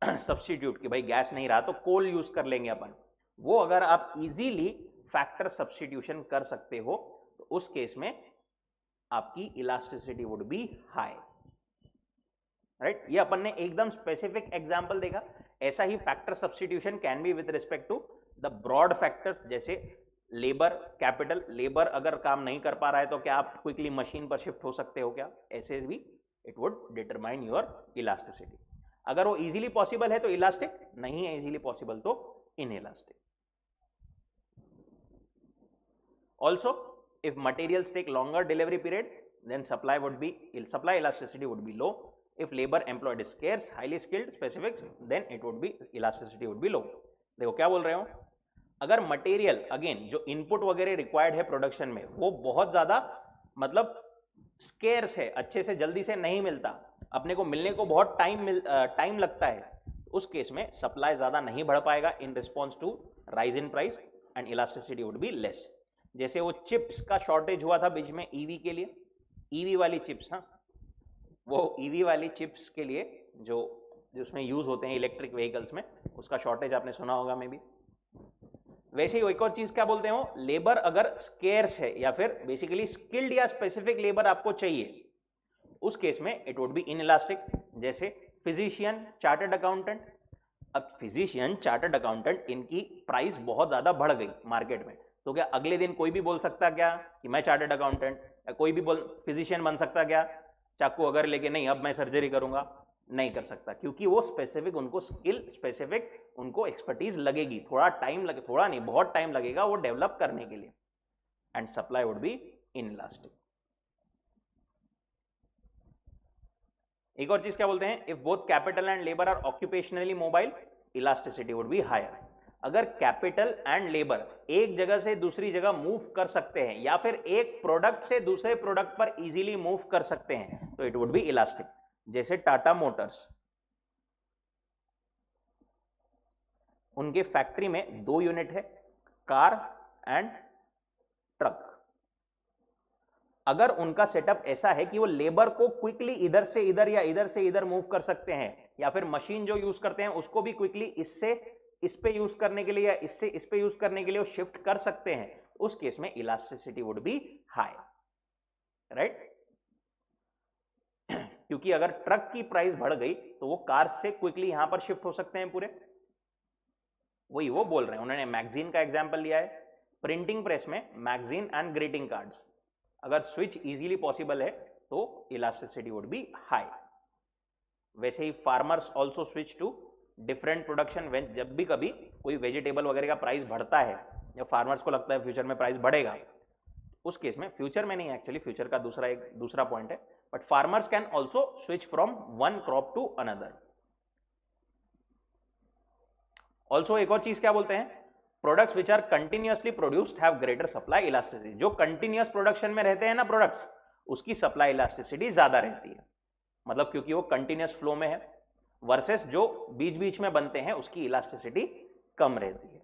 S1: सब्स्टिट्यूट कि भाई गैस नहीं रहा तो कोल यूज कर लेंगे अपन, वो अगर आप इजीली फैक्टर सब्स्टिट्यूशन कर सकते हो तो उस केस में आपकी elasticity would be high, right. ये अपन ने एकदम स्पेसिफिक एग्जांपल देखा। ऐसा ही factor substitution can be with respect to the broad factors, जैसे लेबर कैपिटल, लेबर अगर काम नहीं कर पा रहा है तो क्या आप क्विकली मशीन पर शिफ्ट हो सकते हो क्या, ऐसे भी it would determine your elasticity. अगर वो इजीली पॉसिबल है तो इलास्टिक, नहीं है इजीली पॉसिबल तो inelastic. Also if materials take longer delivery period then supply elasticity would be low. If labor employed is scarce, highly skilled, specifics, then it would be elasticity would be low. देखो क्या बोल रहे हो, अगर material again जो input वगैरह required है production में वो बहुत ज्यादा मतलब स्केर्स है, अच्छे से जल्दी से नहीं मिलता, अपने को मिलने को बहुत टाइम लगता है, उस केस में सप्लाई ज्यादा नहीं बढ़ पाएगा in response to rise in price and elasticity would be less. जैसे वो चिप्स का शॉर्टेज हुआ था बीच में ईवी के लिए, ईवी वाली चिप्स, हाँ वो ईवी वाली चिप्स के लिए जो उसमें यूज होते हैं इलेक्ट्रिक व्हीकल्स में, उसका शॉर्टेज आपने सुना होगा मे बी। वैसे ही एक और चीज क्या बोलते हो, लेबर अगर स्केर्स है या फिर बेसिकली स्किल्ड या स्पेसिफिक लेबर आपको चाहिए, उस केस में इट वुड बी इनइलास्टिक। जैसे फिजिशियन, चार्टर्ड अकाउंटेंट। अब फिजिशियन, चार्टर्ड अकाउंटेंट, इनकी प्राइस बहुत ज्यादा बढ़ गई मार्केट में, तो क्या अगले दिन कोई भी बोल सकता क्या कि मैं चार्टर्ड अकाउंटेंट, या कोई भी फिजिशियन बन सकता क्या चाकू अगर लेके, नहीं अब मैं सर्जरी करूंगा, नहीं कर सकता, क्योंकि वो स्पेसिफिक उनको स्किल, स्पेसिफिक उनको एक्सपर्टीज लगेगी, थोड़ा टाइम लगे, थोड़ा नहीं बहुत टाइम लगेगा वो डेवलप करने के लिए, and supply would be inelastic. एक और चीज क्या बोलते हैं, if both capital and labour are occupationally mobile, elasticity would be higher. अगर कैपिटल एंड लेबर एक जगह से दूसरी जगह मूव कर सकते हैं या फिर एक प्रोडक्ट से दूसरे प्रोडक्ट पर इजीली मूव कर सकते हैं तो इट वुड बी इलास्टिक। जैसे टाटा मोटर्स, उनके फैक्ट्री में 2 यूनिट है, कार एंड ट्रक। अगर उनका सेटअप ऐसा है कि वो लेबर को क्विकली इधर से इधर या इधर से इधर मूव कर सकते हैं, या फिर मशीन जो यूज करते हैं उसको भी क्विकली इससे इस पे यूज करने के लिए या इससे इस पे यूज करने के लिए वो शिफ्ट कर सकते हैं, उस केस में elasticity would be high, right. क्योंकि अगर ट्रक की प्राइस बढ़ गई तो वो कार से क्विकली यहां पर शिफ्ट हो सकते हैं पूरे, वही वो बोल रहे हैं। उन्होंने मैगजीन का एग्जांपल लिया है, प्रिंटिंग प्रेस में मैगजीन एंड ग्रीटिंग कार्ड्स, अगर स्विच इजीली पॉसिबल है तो इलास्टिसिटी वुड बी हाई। वैसे ही farmers also switch to different production when, जब भी कभी कोई वेजिटेबल वगैरह का प्राइस बढ़ता है या फार्मर्स को लगता है फ्यूचर में प्राइस बढ़ेगा, उस केस में, फ्यूचर में नहीं एक्चुअली, फ्यूचर का दूसरा पॉइंट है, but farmers can also switch from one crop to another. Also एक और चीज क्या बोलते हैं, products which are continuously produced have greater supply elasticity. जो कंटिन्यूअस प्रोडक्शन में रहते हैं ना प्रोडक्ट्स, उसकी सप्लाई इलास्टिसिटी ज्यादा रहती है, मतलब क्योंकि वो कंटिन्यूअस फ्लो में है, वर्सेस जो बीच बीच में बनते हैं उसकी इलास्टिसिटी कम रहती है।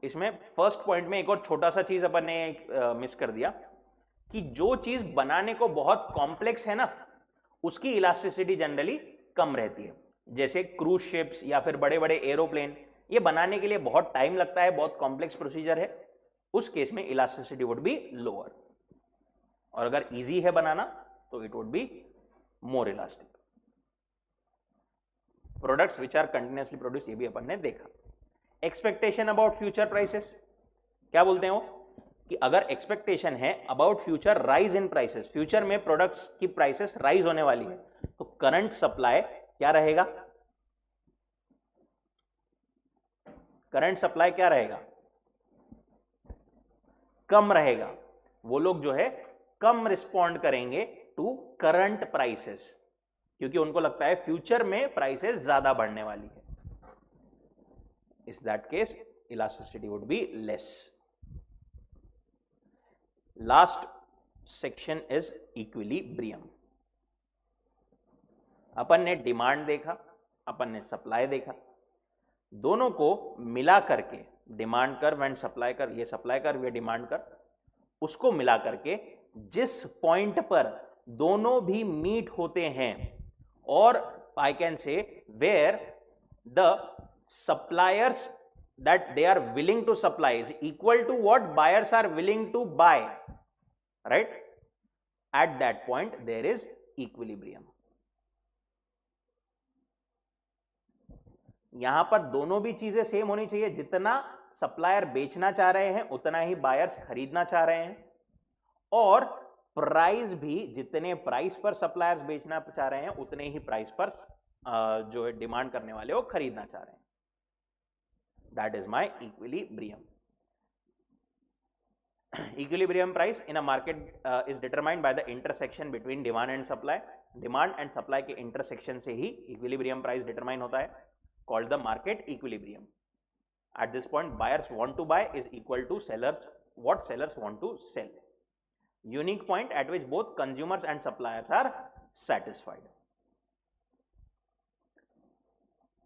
S1: इसमें फर्स्ट पॉइंट में एक और छोटा सा चीज अपन ने मिस कर दिया कि जो चीज बनाने को बहुत कॉम्प्लेक्स है ना, उसकी इलास्टिसिटी जनरली कम रहती है। जैसे क्रूज शिप्स या फिर बड़े बड़े एरोप्लेन, ये बनाने के लिए बहुत टाइम लगता है, बहुत कॉम्प्लेक्स प्रोसीजर है, उस केस में इलास्टिसिटी वुड बी लोअर। और अगर इजी है बनाना तो it would be more elastic. Products which are continuously produce, ये भी अपन ने देखा। एक्सपेक्टेशन अबाउट फ्यूचर प्राइसेस, क्या बोलते हैं वो कि अगर एक्सपेक्टेशन है about future rise in prices, future में प्रोडक्ट्स की प्राइसेस राइज होने वाली है, तो करंट सप्लाई क्या रहेगा, करंट सप्लाई क्या रहेगा, कम रहेगा। वो लोग जो है कम रिस्पॉन्ड करेंगे टू करंट प्राइसेस, क्योंकि उनको लगता है फ्यूचर में प्राइसेस ज्यादा बढ़ने वाली है। इस that case elasticity would be less. Last section is equilibrium. अपन ने डिमांड देखा, अपन ने सप्लाई देखा, दोनों को मिला करके demand curve and supply curve, ये सप्लाई कर्व, ये डिमांड कर्व, उसको मिला करके जिस पॉइंट पर दोनों भी मीट होते हैं, और I can say where the suppliers that they are willing to supply is equal to what buyers are willing to buy, right? At that point there is equilibrium. यहां पर दोनों भी चीजें सेम होनी चाहिए, जितना सप्लायर बेचना चाह रहे हैं उतना ही बायर्स खरीदना चाह रहे हैं, और प्राइस भी जितने प्राइस पर सप्लायर्स बेचना चाह रहे हैं उतने ही प्राइस पर जो है डिमांड करने वाले वो खरीदना चाह रहे हैं. That is my equilibrium. Equilibrium price in a market is determined by the intersection between demand and supply. Demand and supply के intersection से ही equilibrium price determine होता है, called the market equilibrium. At this point, buyers want to buy is equal to sellers, what sellers want to sell. Unique point at which both consumers and suppliers are satisfied.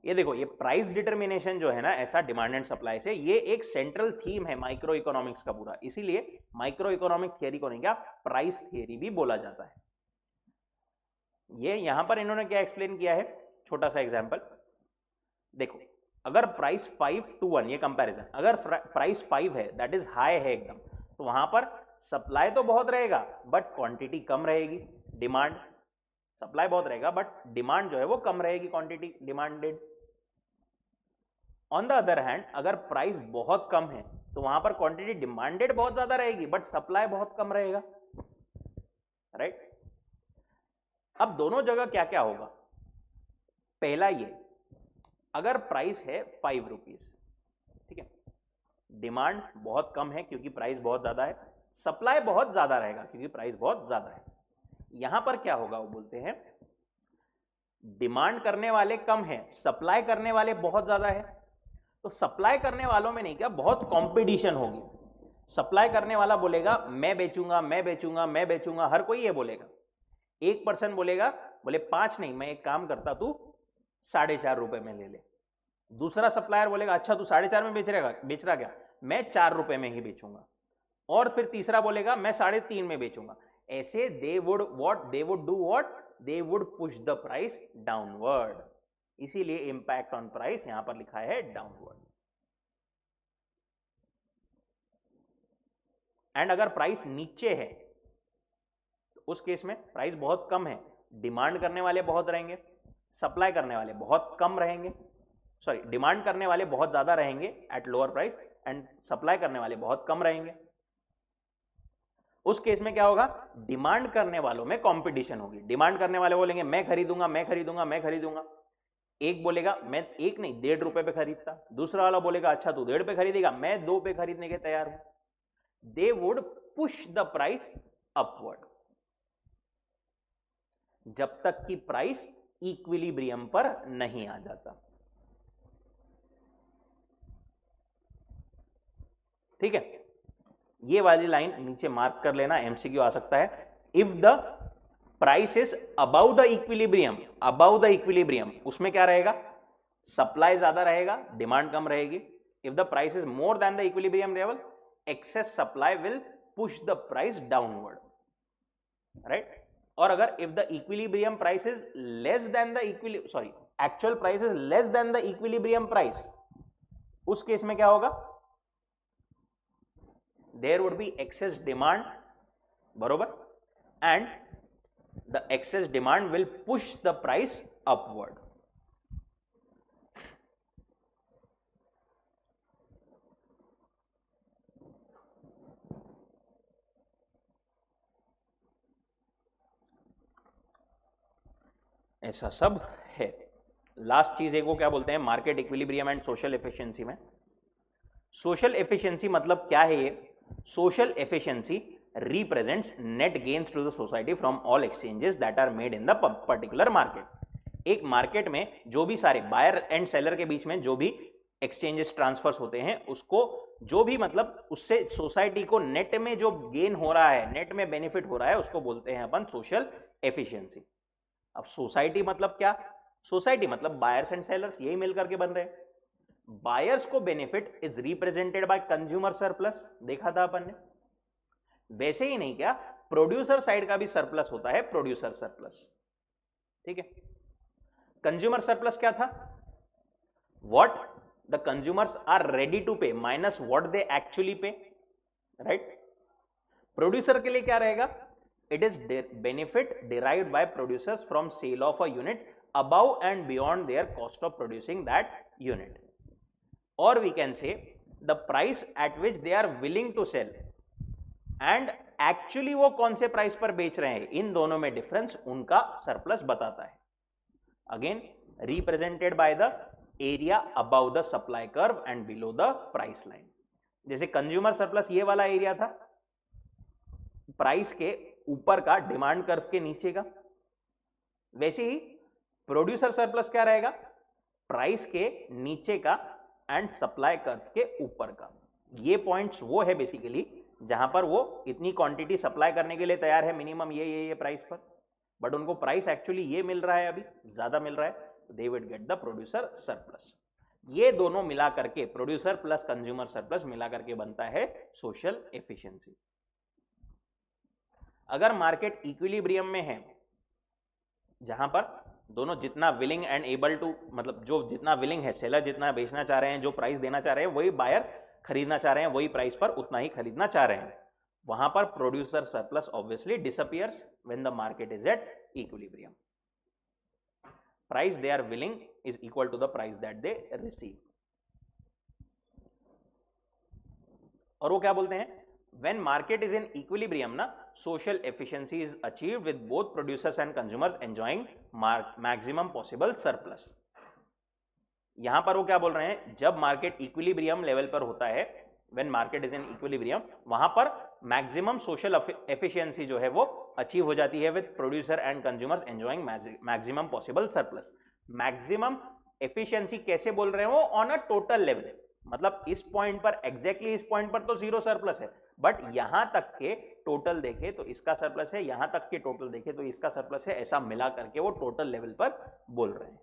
S1: ये देखो, ये price determination जो है ना ऐसा demand and supply से, ये एक सेंट्रल थीम है माइक्रो इकोनॉमिक्स का पूरा, इसीलिए माइक्रो इकोनॉमिक थियरी को नहीं क्या प्राइस थियरी भी बोला जाता है. ये यहां पर इन्होंने क्या एक्सप्लेन किया है, छोटा सा एग्जांपल देखो. अगर प्राइस 5 to 1, ये कंपैरिजन, अगर प्राइस 5 है दैट इज हाई है एकदम, तो वहां पर सप्लाई तो बहुत रहेगा बट क्वांटिटी कम रहेगी. डिमांड, सप्लाई बहुत रहेगा बट डिमांड जो है वो कम रहेगी, quantity demanded. On the other hand अगर प्राइस बहुत कम है तो वहां पर क्वांटिटी डिमांडेड बहुत ज्यादा रहेगी बट सप्लाई बहुत कम रहेगा, राइट? अब दोनों जगह क्या क्या होगा, पहला ये, अगर प्राइस है 5 रुपीज, ठीक है, डिमांड बहुत कम है क्योंकि प्राइस बहुत ज्यादा है, सप्लाई बहुत ज्यादा रहेगा क्योंकि प्राइस बहुत ज्यादा है. यहां पर क्या होगा, वो बोलते हैं डिमांड करने वाले कम है, सप्लाई करने वाले बहुत ज्यादा है, तो सप्लाई करने वालों में नहीं क्या बहुत कंपटीशन होगी. सप्लाई करने वाला बोलेगा मैं बेचूंगा मैं बेचूंगा मैं बेचूंगा, हर कोई ये बोलेगा. एक पर्सन बोलेगा, बोले 5 नहीं, मैं एक काम करता, तू 4.5 रुपए में ले ले. दूसरा सप्लायर बोलेगा अच्छा तू 4.5 में बेच रहा क्या, मैं 4 रुपए में ही बेचूंगा. और फिर तीसरा बोलेगा मैं 3.5 में बेचूंगा. ऐसे they would push the price downward. इसीलिए इंपैक्ट ऑन प्राइस यहां पर लिखा है डाउनवर्ड. एंड अगर प्राइस नीचे है तो उस केस में प्राइस बहुत कम है, डिमांड करने वाले बहुत रहेंगे, सप्लाई करने वाले बहुत कम रहेंगे, सॉरी डिमांड करने वाले बहुत ज्यादा रहेंगे at lower price and supply करने वाले बहुत कम रहेंगे. उस केस में क्या होगा, डिमांड करने वालों में कंपटीशन होगी. डिमांड करने वाले बोलेंगे मैं खरीदूंगा मैं खरीदूंगा मैं खरीदूंगा. एक बोलेगा मैं एक नहीं 1.5 रुपए पे खरीदता, दूसरा वाला बोलेगा अच्छा तू 1.5 पे खरीदेगा, मैं 2 पे खरीदने के तैयार हूं. They would push the price upward जब तक कि प्राइस इक्विलिब्रियम पर नहीं आ जाता. ठीक है, ये वाली लाइन नीचे मार्क कर लेना, एमसीक्यू आ सकता है. If the price is about the equilibrium, about the equilibrium उसमें क्या रहेगा, सप्लाई ज्यादा रहेगा डिमांड कम रहेगी. If the price is more then the equilibrium level, excess supply will push the price downward, right? और अगर if the equilibrium price is less then the actual price is less then the equilibrium price, उस case में क्या होगा, there would be excess demand, बरोबर, and the excess demand will push the price upward. ऐसा सब है. Last चीज एक वो क्या बोलते हैं, market equilibrium and social efficiency में. सोशल एफिशिएंसी मतलब क्या है, ये social efficiency represents net gains to the society from all exchanges that are made in the particular market. एक मार्केट में जो भी सारे बायर एंड सेलर के बीच में जो भी एक्सचेंजेस ट्रांसफर्स होते हैं, उसको जो भी मतलब उससे सोसाइटी को नेट में जो गेन हो रहा है, नेट में बेनिफिट हो रहा है, उसको बोलते हैं अपन सोशल एफिशिएंसी. अब सोसाइटी मतलब क्या, सोसाइटी मतलब बायर्स एंड सेलर्स, यही मिलकर के बन रहे हैं. बायर्स को benefit is represented by consumer surplus, देखा था अपन ने। वैसे ही नहीं क्या, प्रोड्यूसर साइड का भी सरप्लस होता है, प्रोड्यूसर सरप्लस, ठीक है। कंज्यूमर सरप्लस क्या था, what the consumers are ready to pay minus what they actually pay, right. Producer के लिए क्या रहेगा, it is benefit derived by producers from sale of a unit above and beyond their cost of producing that unit, or we can say the price at which they are willing to sell and actually वो कौन से price पर बेच रहे हैं, इन दोनों में difference उनका सरप्लस बताता है। Again represented by the area above the supply curve and below the price line. जैसे कंज्यूमर सरप्लस ये वाला एरिया था, प्राइस के ऊपर का, डिमांड कर्व के नीचे का। वैसे ही प्रोड्यूसर सरप्लस क्या रहेगा, प्राइस के नीचे का एंड सप्लाई कर्व के ऊपर का। ये पॉइंट्स वो है बेसिकली जहां पर वो इतनी क्वांटिटी सप्लाई करने के लिए तैयार है मिनिमम ये प्राइस पर, बट उनको प्राइस एक्चुअली ये मिल रहा है, अभी ज्यादा मिल रहा है, they will get the producer surplus. ये दोनों मिला करके, प्रोड्यूसर प्लस कंज्यूमर सरप्लस मिला करके बनता है सोशल एफिशिएंसी। अगर मार्केट इक्विलिब्रियम में है, जहां पर दोनों जितना विलिंग एंड एबल टू, मतलब जो जितना विलिंग है, सेलर जितना बेचना चाह रहे हैं, जो प्राइस देना चाह रहे हैं, वही बायर खरीदना चाह रहे हैं, वही प्राइस पर उतना ही खरीदना चाह रहे हैं, वहां पर producer surplus obviously disappears when the market is at equilibrium. Price they are willing is equal to the price that they receive. और वो क्या बोलते हैं, when market is in equilibrium na, social efficiency is achieved with both producers and consumers enjoying maximum possible surplus। यहां पर वो क्या बोल रहे हैं, जब मार्केट इक्विलिब्रियम लेवल पर होता है, when market is in equilibrium, वहां पर मैक्सिमम सोशल एफिशिएंसी जो है वो अचीव हो जाती है with producer and consumers enjoying maximum possible surplus. Maximum efficiency कैसे बोल रहे हैं वो, ऑन अ टोटल लेवल, मतलब इस पॉइंट पर, एग्जैक्टली इस पॉइंट पर तो जीरो सरप्लस है, बट यहां तक के टोटल देखे तो इसका सरप्लस है, यहां तक के टोटल देखे तो इसका सरप्लस है, ऐसा मिला करके वो टोटल लेवल पर बोल रहे हैं।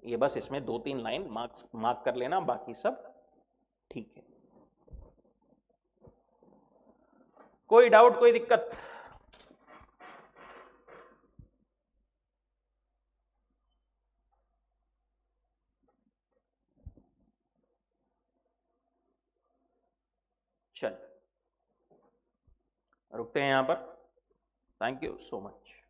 S1: ये बस इसमें 2-3 लाइन मार्क कर लेना, बाकी सब ठीक है। कोई डाउट, कोई दिक्कत? चल रुकते हैं यहां पर। Thank you so much.